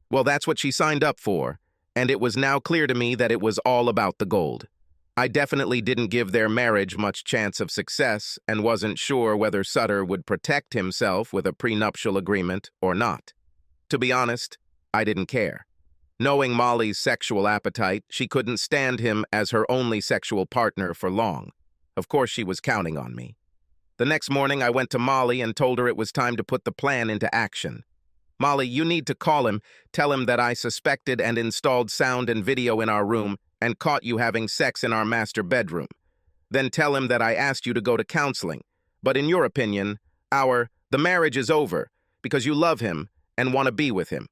Speaker 1: Well, that's what she signed up for, and it was now clear to me that it was all about the gold. I definitely didn't give their marriage much chance of success and wasn't sure whether Sutter would protect himself with a prenuptial agreement or not. To be honest, I didn't care. Knowing Molly's sexual appetite, she couldn't stand him as her only sexual partner for long. Of course, she was counting on me. The next morning, I went to Molly and told her it was time to put the plan into action. Molly, you need to call him, tell him that I suspected and installed sound and video in our room and caught you having sex in our master bedroom. Then tell him that I asked you to go to counseling. But in your opinion, the marriage is over because you love him and want to be with him.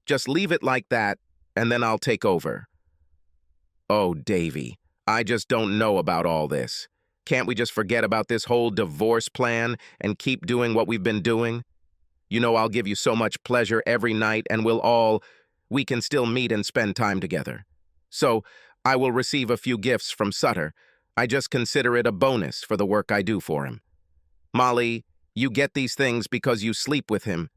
Speaker 1: Just leave it like that, and then I'll take over. Oh, Davy, I just don't know about all this. Can't we just forget about this whole divorce plan and keep doing what we've been doing? You know I'll give you so much pleasure every night and we can still meet and spend time together. So, I will receive a few gifts from Sutter. I just consider it a bonus for the work I do for him. Molly, you get these things because you sleep with him,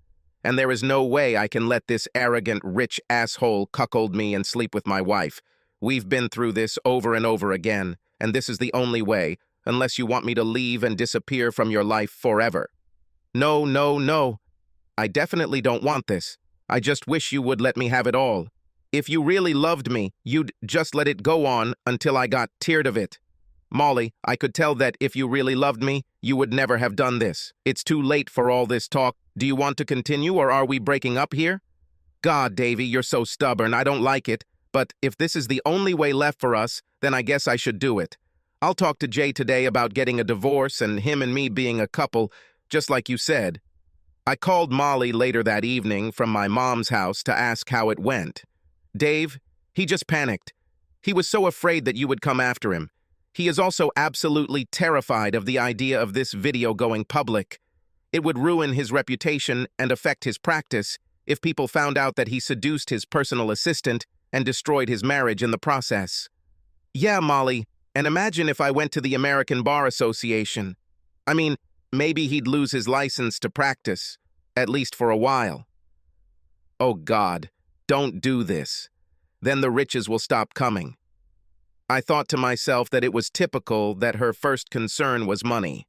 Speaker 1: and there is no way I can let this arrogant, rich asshole cuckold me and sleep with my wife. We've been through this over and over again, and this is the only way, unless you want me to leave and disappear from your life forever. No, no, no. I definitely don't want this. I just wish you would let me have it all. If you really loved me, you'd just let it go on until I got tired of it. Molly, I could tell that if you really loved me, you would never have done this. It's too late for all this talk. Do you want to continue, or are we breaking up here? God, Davy, you're so stubborn. I don't like it. But if this is the only way left for us, then I guess I should do it. I'll talk to Jay today about getting a divorce and him and me being a couple, just like you said. I called Molly later that evening from my mom's house to ask how it went. Dave, he just panicked. He was so afraid that you would come after him. He is also absolutely terrified of the idea of this video going public. It would ruin his reputation and affect his practice if people found out that he seduced his personal assistant and destroyed his marriage in the process. Yeah, Molly, and imagine if I went to the American Bar Association. I mean, maybe he'd lose his license to practice, at least for a while. Oh God, don't do this. Then the riches will stop coming. I thought to myself that it was typical that her first concern was money.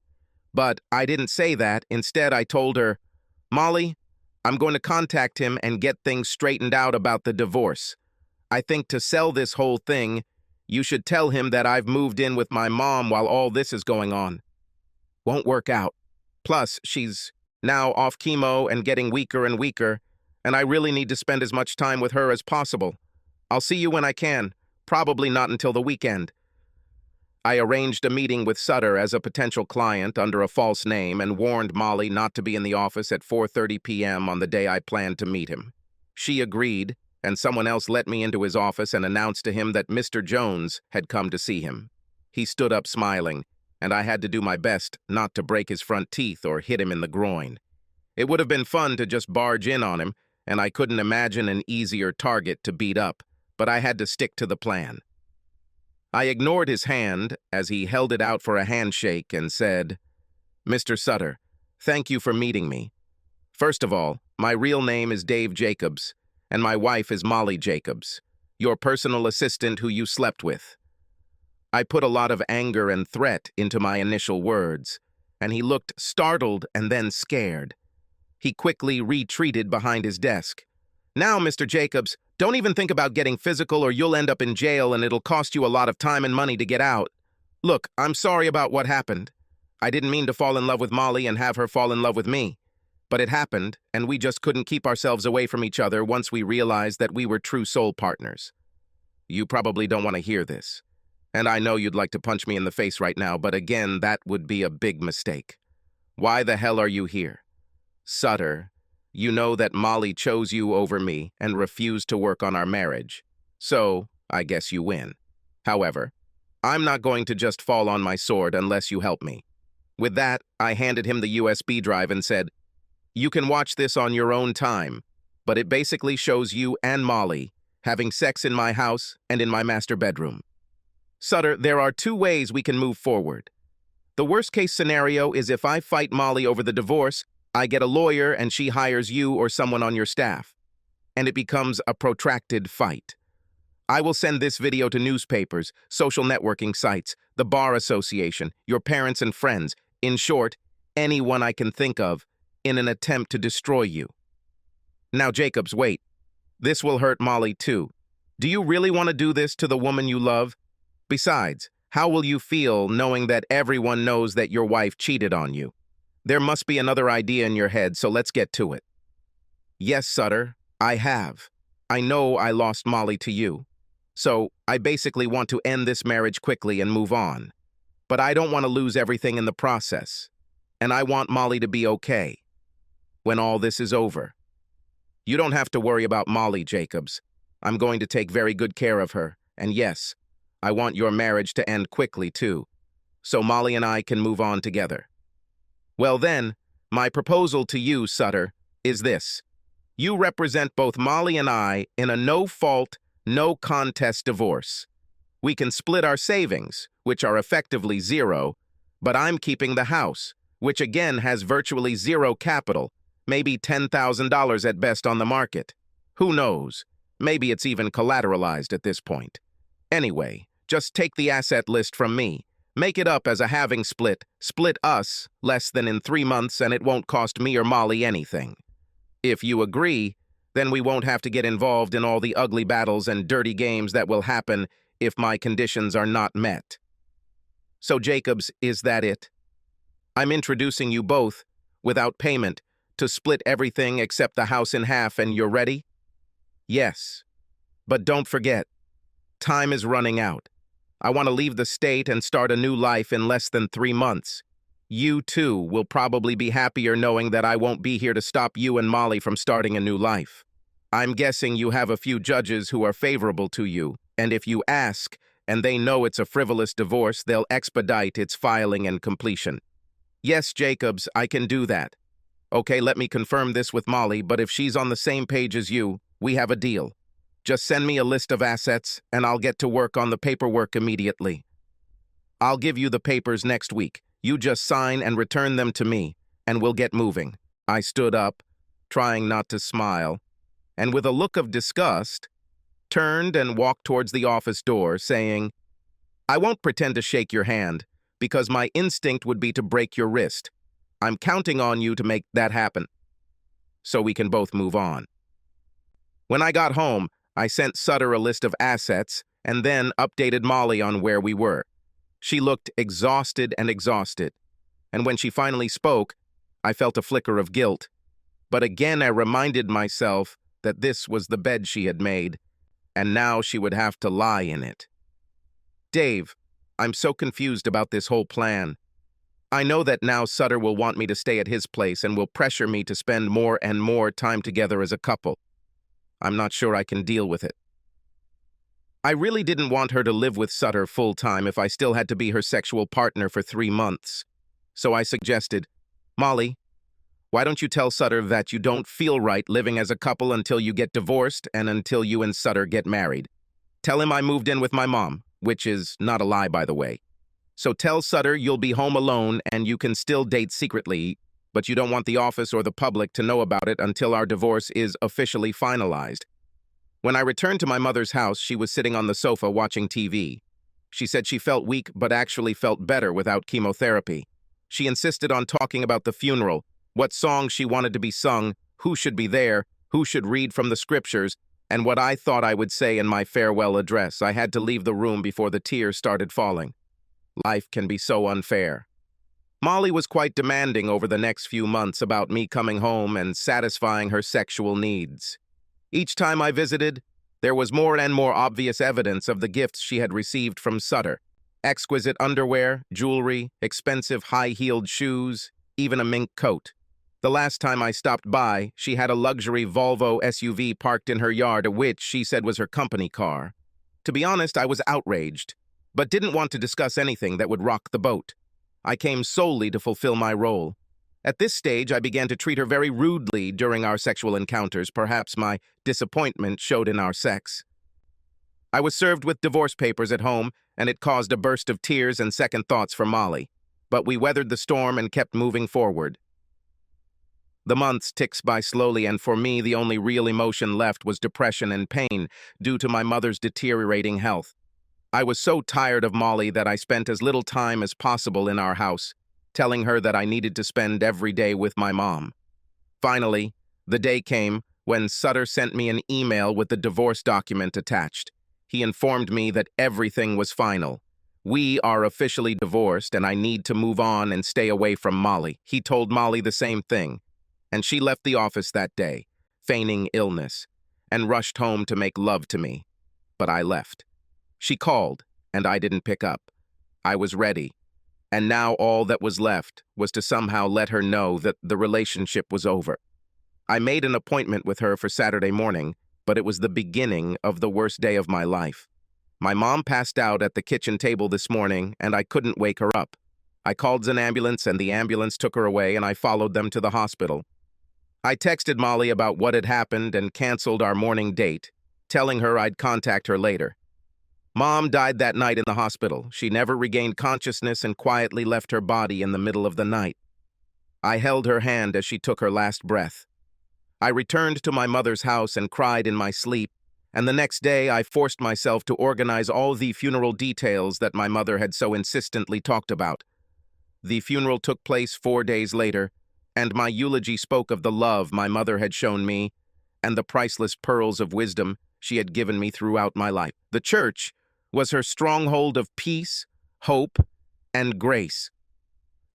Speaker 1: But I didn't say that. Instead, I told her, Molly, I'm going to contact him and get things straightened out about the divorce. I think to sell this whole thing, you should tell him that I've moved in with my mom while all this is going on. Won't work out. Plus, she's now off chemo and getting weaker and weaker, and I really need to spend as much time with her as possible. I'll see you when I can. Probably not until the weekend. I arranged a meeting with Sutter as a potential client under a false name and warned Molly not to be in the office at 4:30 p.m. on the day I planned to meet him. She agreed, and someone else let me into his office and announced to him that Mr. Jones had come to see him. He stood up smiling, and I had to do my best not to break his front teeth or hit him in the groin. It would have been fun to just barge in on him, and I couldn't imagine an easier target to beat up, but I had to stick to the plan. I ignored his hand as he held it out for a handshake and said, Mr. Sutter, thank you for meeting me. First of all, my real name is Dave Jacobs, and my wife is Molly Jacobs, your personal assistant who you slept with. I put a lot of anger and threat into my initial words, and he looked startled and then scared. He quickly retreated behind his desk. Now, Mr. Jacobs, don't even think about getting physical or you'll end up in jail and it'll cost you a lot of time and money to get out. Look, I'm sorry about what happened. I didn't mean to fall in love with Molly and have her fall in love with me. But it happened, and we just couldn't keep ourselves away from each other once we realized that we were true soul partners. You probably don't want to hear this. And I know you'd like to punch me in the face right now, but again, that would be a big mistake. Why the hell are you here? Sutter, you know that Molly chose you over me and refused to work on our marriage. So, I guess you win. However, I'm not going to just fall on my sword unless you help me. With that, I handed him the USB drive and said, you can watch this on your own time, but it basically shows you and Molly having sex in my house and in my master bedroom. Sutter, there are two ways we can move forward. The worst-case scenario is if I fight Molly over the divorce, I get a lawyer and she hires you or someone on your staff, and it becomes a protracted fight. I will send this video to newspapers, social networking sites, the Bar Association, your parents and friends, in short, anyone I can think of, in an attempt to destroy you. Now, Jacobs, wait. This will hurt Molly too. Do you really want to do this to the woman you love? Besides, how will you feel knowing that everyone knows that your wife cheated on you? There must be another idea in your head, so let's get to it. Yes, Sutter, I have. I know I lost Molly to you. So, I basically want to end this marriage quickly and move on. But I don't want to lose everything in the process. And I want Molly to be okay when all this is over. You don't have to worry about Molly, Jacobs. I'm going to take very good care of her. And yes, I want your marriage to end quickly, too, so Molly and I can move on together. Well then, my proposal to you, Sutter, is this. You represent both Molly and I in a no-fault, no-contest divorce. We can split our savings, which are effectively zero, but I'm keeping the house, which again has virtually zero capital, maybe $10,000 at best on the market. Who knows? Maybe it's even collateralized at this point. Anyway, just take the asset list from me. Make it up as a halving split. Split us less than in 3 months and it won't cost me or Molly anything. If you agree, then we won't have to get involved in all the ugly battles and dirty games that will happen if my conditions are not met. So Jacobs, is that it? I'm introducing you both, without payment, to split everything except the house in half, and you're ready? Yes. But don't forget, time is running out. I want to leave the state and start a new life in less than 3 months. You, too, will probably be happier knowing that I won't be here to stop you and Molly from starting a new life. I'm guessing you have a few judges who are favorable to you, and if you ask, and they know it's a frivolous divorce, they'll expedite its filing and completion. Yes, Jacobs, I can do that. Okay, let me confirm this with Molly, but if she's on the same page as you, we have a deal. Just send me a list of assets, and I'll get to work on the paperwork immediately. I'll give you the papers next week. You just sign and return them to me, and we'll get moving. I stood up, trying not to smile, and with a look of disgust, turned and walked towards the office door, saying, I won't pretend to shake your hand, because my instinct would be to break your wrist. I'm counting on you to make that happen, so we can both move on. When I got home, I sent Sutter a list of assets and then updated Molly on where we were. She looked exhausted, and when she finally spoke, I felt a flicker of guilt. But again I reminded myself that this was the bed she had made, and now she would have to lie in it. Dave, I'm so confused about this whole plan. I know that now Sutter will want me to stay at his place and will pressure me to spend more and more time together as a couple. I'm not sure I can deal with it. I really didn't want her to live with Sutter full-time if I still had to be her sexual partner for 3 months. So I suggested, Molly, why don't you tell Sutter that you don't feel right living as a couple until you get divorced and until you and Sutter get married? Tell him I moved in with my mom, which is not a lie, by the way. So tell Sutter you'll be home alone and you can still date secretly, but you don't want the office or the public to know about it until our divorce is officially finalized. When I returned to my mother's house, she was sitting on the sofa watching TV. She said she felt weak but actually felt better without chemotherapy. She insisted on talking about the funeral, what songs she wanted to be sung, who should be there, who should read from the scriptures, and what I thought I would say in my farewell address. I had to leave the room before the tears started falling. Life can be so unfair. Molly was quite demanding over the next few months about me coming home and satisfying her sexual needs. Each time I visited, there was more and more obvious evidence of the gifts she had received from Sutter. Exquisite underwear, jewelry, expensive high-heeled shoes, even a mink coat. The last time I stopped by, she had a luxury Volvo SUV parked in her yard, which she said was her company car. To be honest, I was outraged, but didn't want to discuss anything that would rock the boat. I came solely to fulfill my role. At this stage, I began to treat her very rudely during our sexual encounters. Perhaps my disappointment showed in our sex. I was served with divorce papers at home, and it caused a burst of tears and second thoughts for Molly. But we weathered the storm and kept moving forward. The months ticked by slowly, and for me, the only real emotion left was depression and pain due to my mother's deteriorating health. I was so tired of Molly that I spent as little time as possible in our house, telling her that I needed to spend every day with my mom. Finally, the day came when Sutter sent me an email with the divorce document attached. He informed me that everything was final. We are officially divorced and I need to move on and stay away from Molly. He told Molly the same thing, and she left the office that day, feigning illness, and rushed home to make love to me. But I left. She called, and I didn't pick up. I was ready, and now all that was left was to somehow let her know that the relationship was over. I made an appointment with her for Saturday morning, but it was the beginning of the worst day of my life. My mom passed out at the kitchen table this morning, and I couldn't wake her up. I called an ambulance, and the ambulance took her away, and I followed them to the hospital. I texted Molly about what had happened and canceled our morning date, telling her I'd contact her later. Mom died that night in the hospital. She never regained consciousness and quietly left her body in the middle of the night. I held her hand as she took her last breath. I returned to my mother's house and cried in my sleep, and the next day I forced myself to organize all the funeral details that my mother had so insistently talked about. The funeral took place 4 days later, and my eulogy spoke of the love my mother had shown me and the priceless pearls of wisdom she had given me throughout my life. The church was her stronghold of peace, hope, and grace.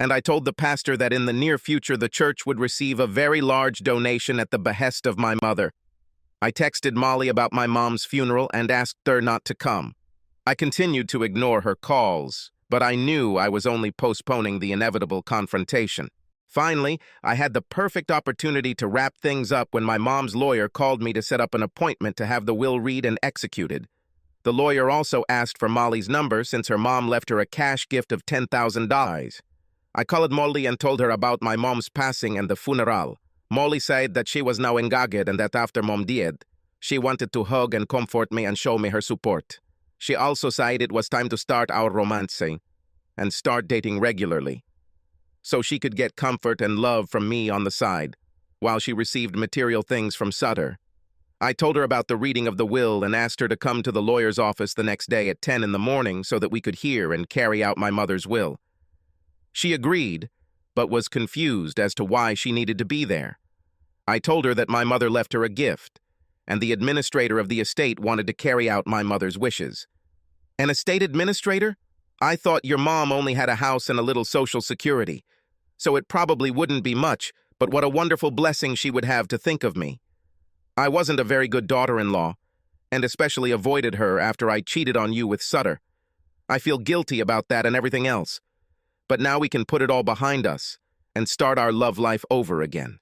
Speaker 1: And I told the pastor that in the near future the church would receive a very large donation at the behest of my mother. I texted Molly about my mom's funeral and asked her not to come. I continued to ignore her calls, but I knew I was only postponing the inevitable confrontation. Finally, I had the perfect opportunity to wrap things up when my mom's lawyer called me to set up an appointment to have the will read and executed. The lawyer also asked for Molly's number since her mom left her a cash gift of $10,000. I called Molly and told her about my mom's passing and the funeral. Molly said that she was now engaged and that after Mom died, she wanted to hug and comfort me and show me her support. She also said it was time to start our romancing and start dating regularly, so she could get comfort and love from me on the side, while she received material things from Sutter. I told her about the reading of the will and asked her to come to the lawyer's office the next day at 10 in the morning so that we could hear and carry out my mother's will. She agreed, but was confused as to why she needed to be there. I told her that my mother left her a gift, and the administrator of the estate wanted to carry out my mother's wishes. An estate administrator? I thought your mom only had a house and a little social security, so it probably wouldn't be much, but what a wonderful blessing she would have to think of me. I wasn't a very good daughter-in-law, and especially avoided her after I cheated on you with Sutter. I feel guilty about that and everything else, but now we can put it all behind us and start our love life over again.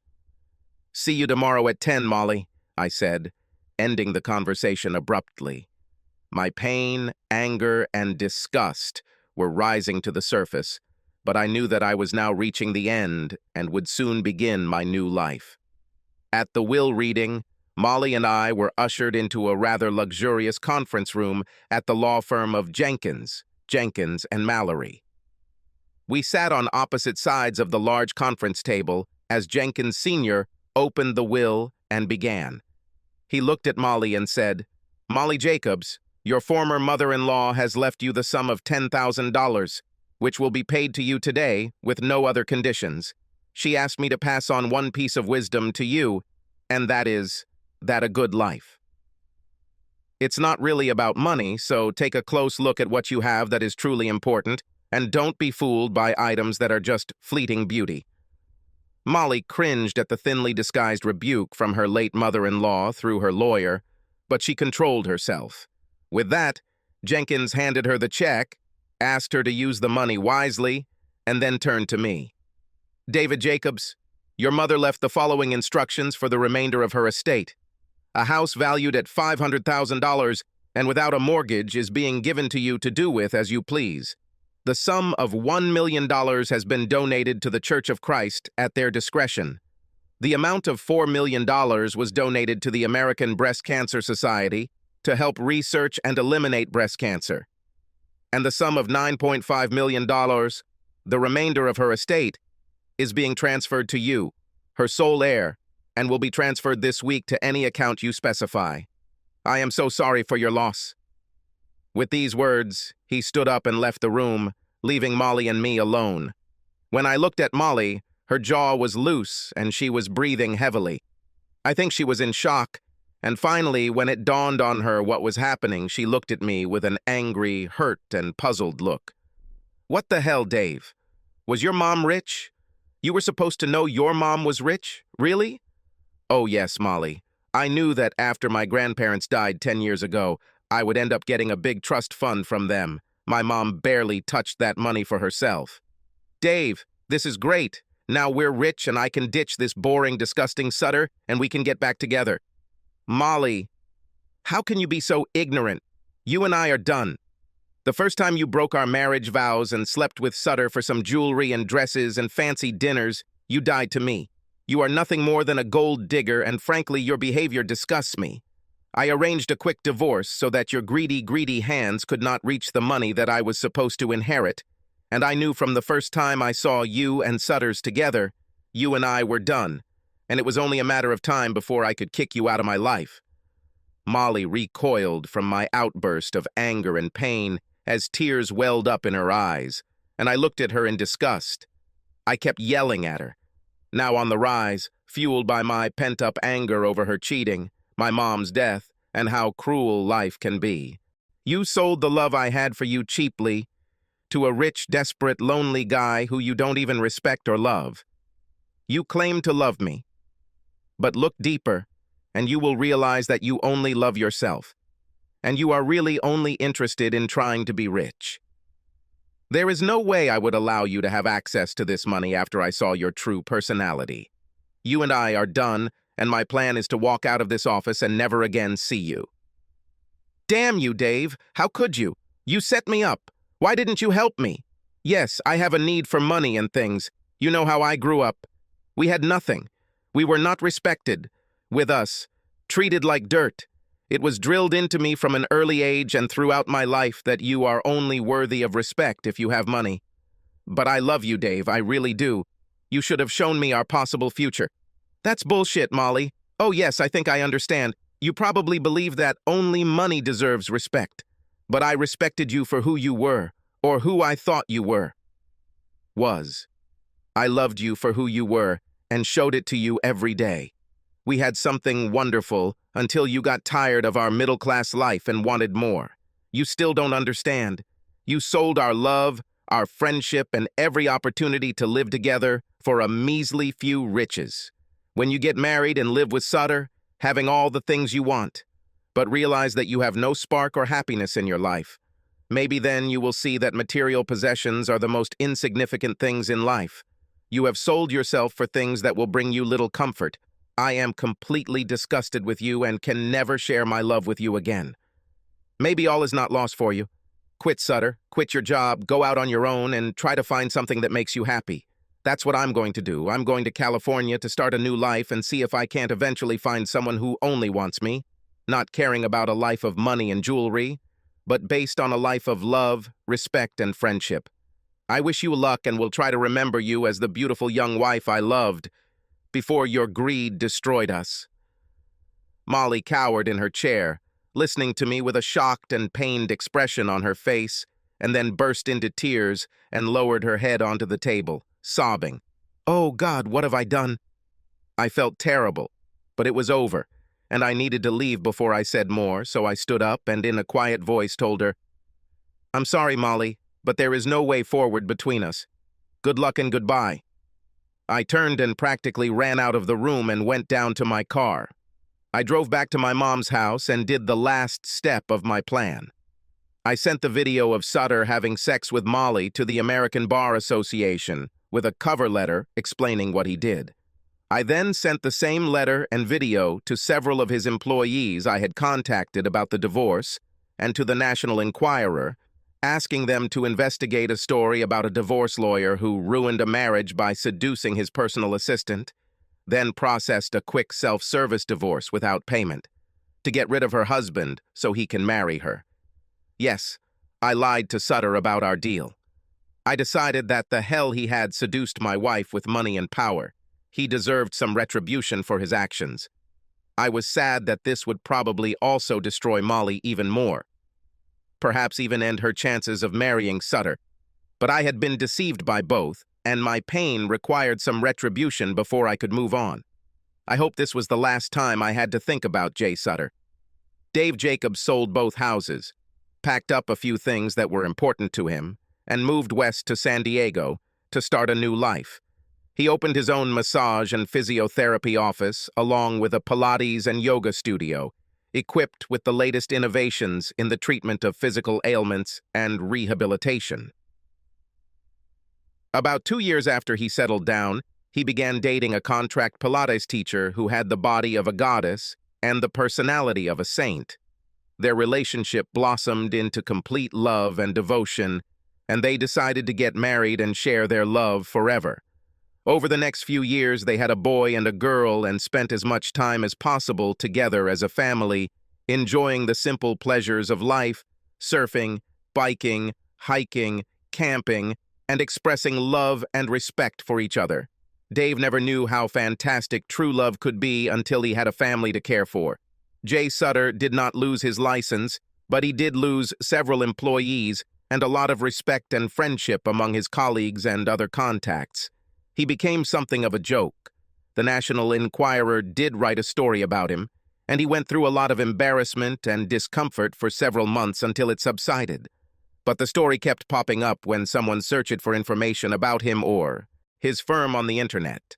Speaker 1: See you tomorrow at 10, Molly, I said, ending the conversation abruptly. My pain, anger, and disgust were rising to the surface, but I knew that I was now reaching the end and would soon begin my new life. At the will reading, Molly and I were ushered into a rather luxurious conference room at the law firm of Jenkins and Mallory. We sat on opposite sides of the large conference table as Jenkins Sr. opened the will and began. He looked at Molly and said, "Molly Jacobs, your former mother-in-law has left you the sum of $10,000, which will be paid to you today with no other conditions. She asked me to pass on one piece of wisdom to you, and that is that a good life. It's not really about money, so take a close look at what you have that is truly important, and don't be fooled by items that are just fleeting beauty." Molly cringed at the thinly disguised rebuke from her late mother-in-law through her lawyer, but she controlled herself. With that, Jenkins handed her the check, asked her to use the money wisely, and then turned to me. "David Jacobs, your mother left the following instructions for the remainder of her estate. A house valued at $500,000 and without a mortgage is being given to you to do with as you please. The sum of $1 million has been donated to the Church of Christ at their discretion. The amount of $4 million was donated to the American Breast Cancer Society to help research and eliminate breast cancer. And the sum of $9.5 million, the remainder of her estate, is being transferred to you, her sole heir, and will be transferred this week to any account you specify. I am so sorry for your loss." With these words, he stood up and left the room, leaving Molly and me alone. When I looked at Molly, her jaw was loose and she was breathing heavily. I think she was in shock, and finally, when it dawned on her what was happening, she looked at me with an angry, hurt, and puzzled look. What the hell, Dave? Was your mom rich? You were supposed to know your mom was rich? Really? Oh yes, Molly. I knew that after my grandparents died 10 years ago, I would end up getting a big trust fund from them. My mom barely touched that money for herself. Dave, this is great. Now we're rich and I can ditch this boring, disgusting Sutter and we can get back together. Molly, how can you be so ignorant? You and I are done. The first time you broke our marriage vows and slept with Sutter for some jewelry and dresses and fancy dinners, you died to me. You are nothing more than a gold digger, and frankly, your behavior disgusts me. I arranged a quick divorce so that your greedy hands could not reach the money that I was supposed to inherit, and I knew from the first time I saw you and Sutter's together, you and I were done, and it was only a matter of time before I could kick you out of my life. Molly recoiled from my outburst of anger and pain as tears welled up in her eyes, and I looked at her in disgust. I kept yelling at her, now on the rise, fueled by my pent-up anger over her cheating, my mom's death, and how cruel life can be. You sold the love I had for you cheaply to a rich, desperate, lonely guy who you don't even respect or love. You claim to love me, but look deeper, and you will realize that you only love yourself, and you are really only interested in trying to be rich. There is no way I would allow you to have access to this money after I saw your true personality. You and I are done, and my plan is to walk out of this office and never again see you. Damn you, Dave! How could you? You set me up. Why didn't you help me? Yes, I have a need for money and things. You know how I grew up. We had nothing. We were not respected. With us, treated like dirt. It was drilled into me from an early age and throughout my life that you are only worthy of respect if you have money. But I love you, Dave, I really do. You should have shown me our possible future. That's bullshit, Molly. Oh yes, I think I understand. You probably believe that only money deserves respect. But I respected you for who you were, or who I thought you were. I loved you for who you were, and showed it to you every day. We had something wonderful until you got tired of our middle-class life and wanted more. You still don't understand. You sold our love, our friendship, and every opportunity to live together for a measly few riches. When you get married and live with Sutter, having all the things you want, but realize that you have no spark or happiness in your life, maybe then you will see that material possessions are the most insignificant things in life. You have sold yourself for things that will bring you little comfort. I am completely disgusted with you and can never share my love with you again. Maybe all is not lost for you. Quit Sutter, quit your job, go out on your own, and try to find something that makes you happy. That's what I'm going to do. I'm going to California to start a new life and see if I can't eventually find someone who only wants me, not caring about a life of money and jewelry, but based on a life of love, respect, and friendship. I wish you luck and will try to remember you as the beautiful young wife I loved before your greed destroyed us. Molly cowered in her chair, listening to me with a shocked and pained expression on her face, and then burst into tears and lowered her head onto the table, sobbing. Oh God, what have I done? I felt terrible, but it was over, and I needed to leave before I said more, so I stood up and in a quiet voice told her, I'm sorry, Molly, but there is no way forward between us. Good luck and goodbye. I turned and practically ran out of the room and went down to my car. I drove back to my mom's house and did the last step of my plan. I sent the video of Sutter having sex with Molly to the American Bar Association with a cover letter explaining what he did. I then sent the same letter and video to several of his employees I had contacted about the divorce and to the National Enquirer, asking them to investigate a story about a divorce lawyer who ruined a marriage by seducing his personal assistant, then processed a quick self-service divorce without payment, to get rid of her husband so he can marry her. Yes, I lied to Sutter about our deal. I decided that the hell he had seduced my wife with money and power. He deserved some retribution for his actions. I was sad that this would probably also destroy Molly even more, perhaps even end her chances of marrying Sutter. But I had been deceived by both, and my pain required some retribution before I could move on. I hope this was the last time I had to think about Jay Sutter. Dave Jacobs sold both houses, packed up a few things that were important to him, and moved west to San Diego to start a new life. He opened his own massage and physiotherapy office, along with a Pilates and yoga studio, equipped with the latest innovations in the treatment of physical ailments and rehabilitation. About 2 years after he settled down, he began dating a contract Pilates teacher who had the body of a goddess and the personality of a saint. Their relationship blossomed into complete love and devotion, and they decided to get married and share their love forever. Over the next few years, they had a boy and a girl and spent as much time as possible together as a family, enjoying the simple pleasures of life, surfing, biking, hiking, camping, and expressing love and respect for each other. Dave never knew how fantastic true love could be until he had a family to care for. Jay Sutter did not lose his license, but he did lose several employees and a lot of respect and friendship among his colleagues and other contacts. He became something of a joke. The National Enquirer did write a story about him, and he went through a lot of embarrassment and discomfort for several months until it subsided. But the story kept popping up when someone searched for information about him or his firm on the internet.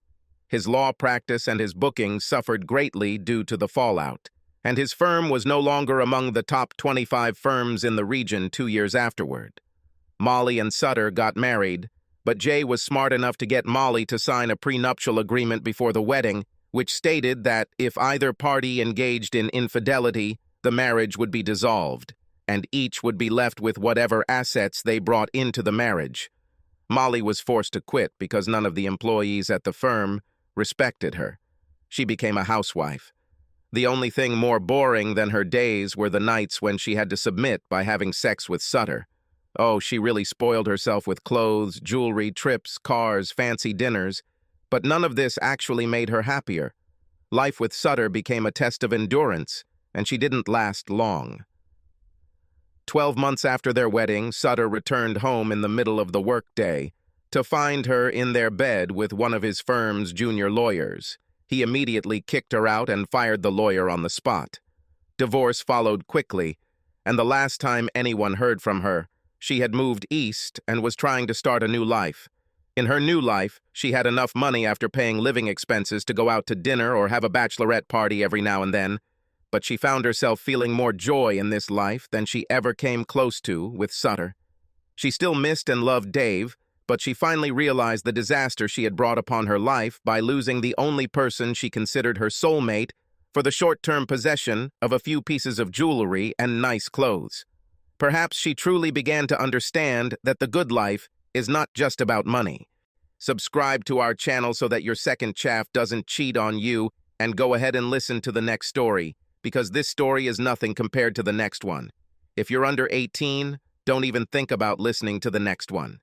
Speaker 1: His law practice and his bookings suffered greatly due to the fallout, and his firm was no longer among the top 25 firms in the region 2 years afterward. Molly and Sutter got married, but Jay was smart enough to get Molly to sign a prenuptial agreement before the wedding, which stated that if either party engaged in infidelity, the marriage would be dissolved, and each would be left with whatever assets they brought into the marriage. Molly was forced to quit because none of the employees at the firm respected her. She became a housewife. The only thing more boring than her days were the nights when she had to submit by having sex with Sutter. Oh, she really spoiled herself with clothes, jewelry, trips, cars, fancy dinners, but none of this actually made her happier. Life with Sutter became a test of endurance, and she didn't last long. 12 months after their wedding, Sutter returned home in the middle of the workday to find her in their bed with one of his firm's junior lawyers. He immediately kicked her out and fired the lawyer on the spot. Divorce followed quickly, and the last time anyone heard from her, she had moved east and was trying to start a new life. In her new life, she had enough money after paying living expenses to go out to dinner or have a bachelorette party every now and then, but she found herself feeling more joy in this life than she ever came close to with Sutter. She still missed and loved Dave, but she finally realized the disaster she had brought upon her life by losing the only person she considered her soulmate for the short-term possession of a few pieces of jewelry and nice clothes. Perhaps she truly began to understand that the good life is not just about money. Subscribe to our channel so that your second chaff doesn't cheat on you, and go ahead and listen to the next story, because this story is nothing compared to the next one. If you're under 18, don't even think about listening to the next one.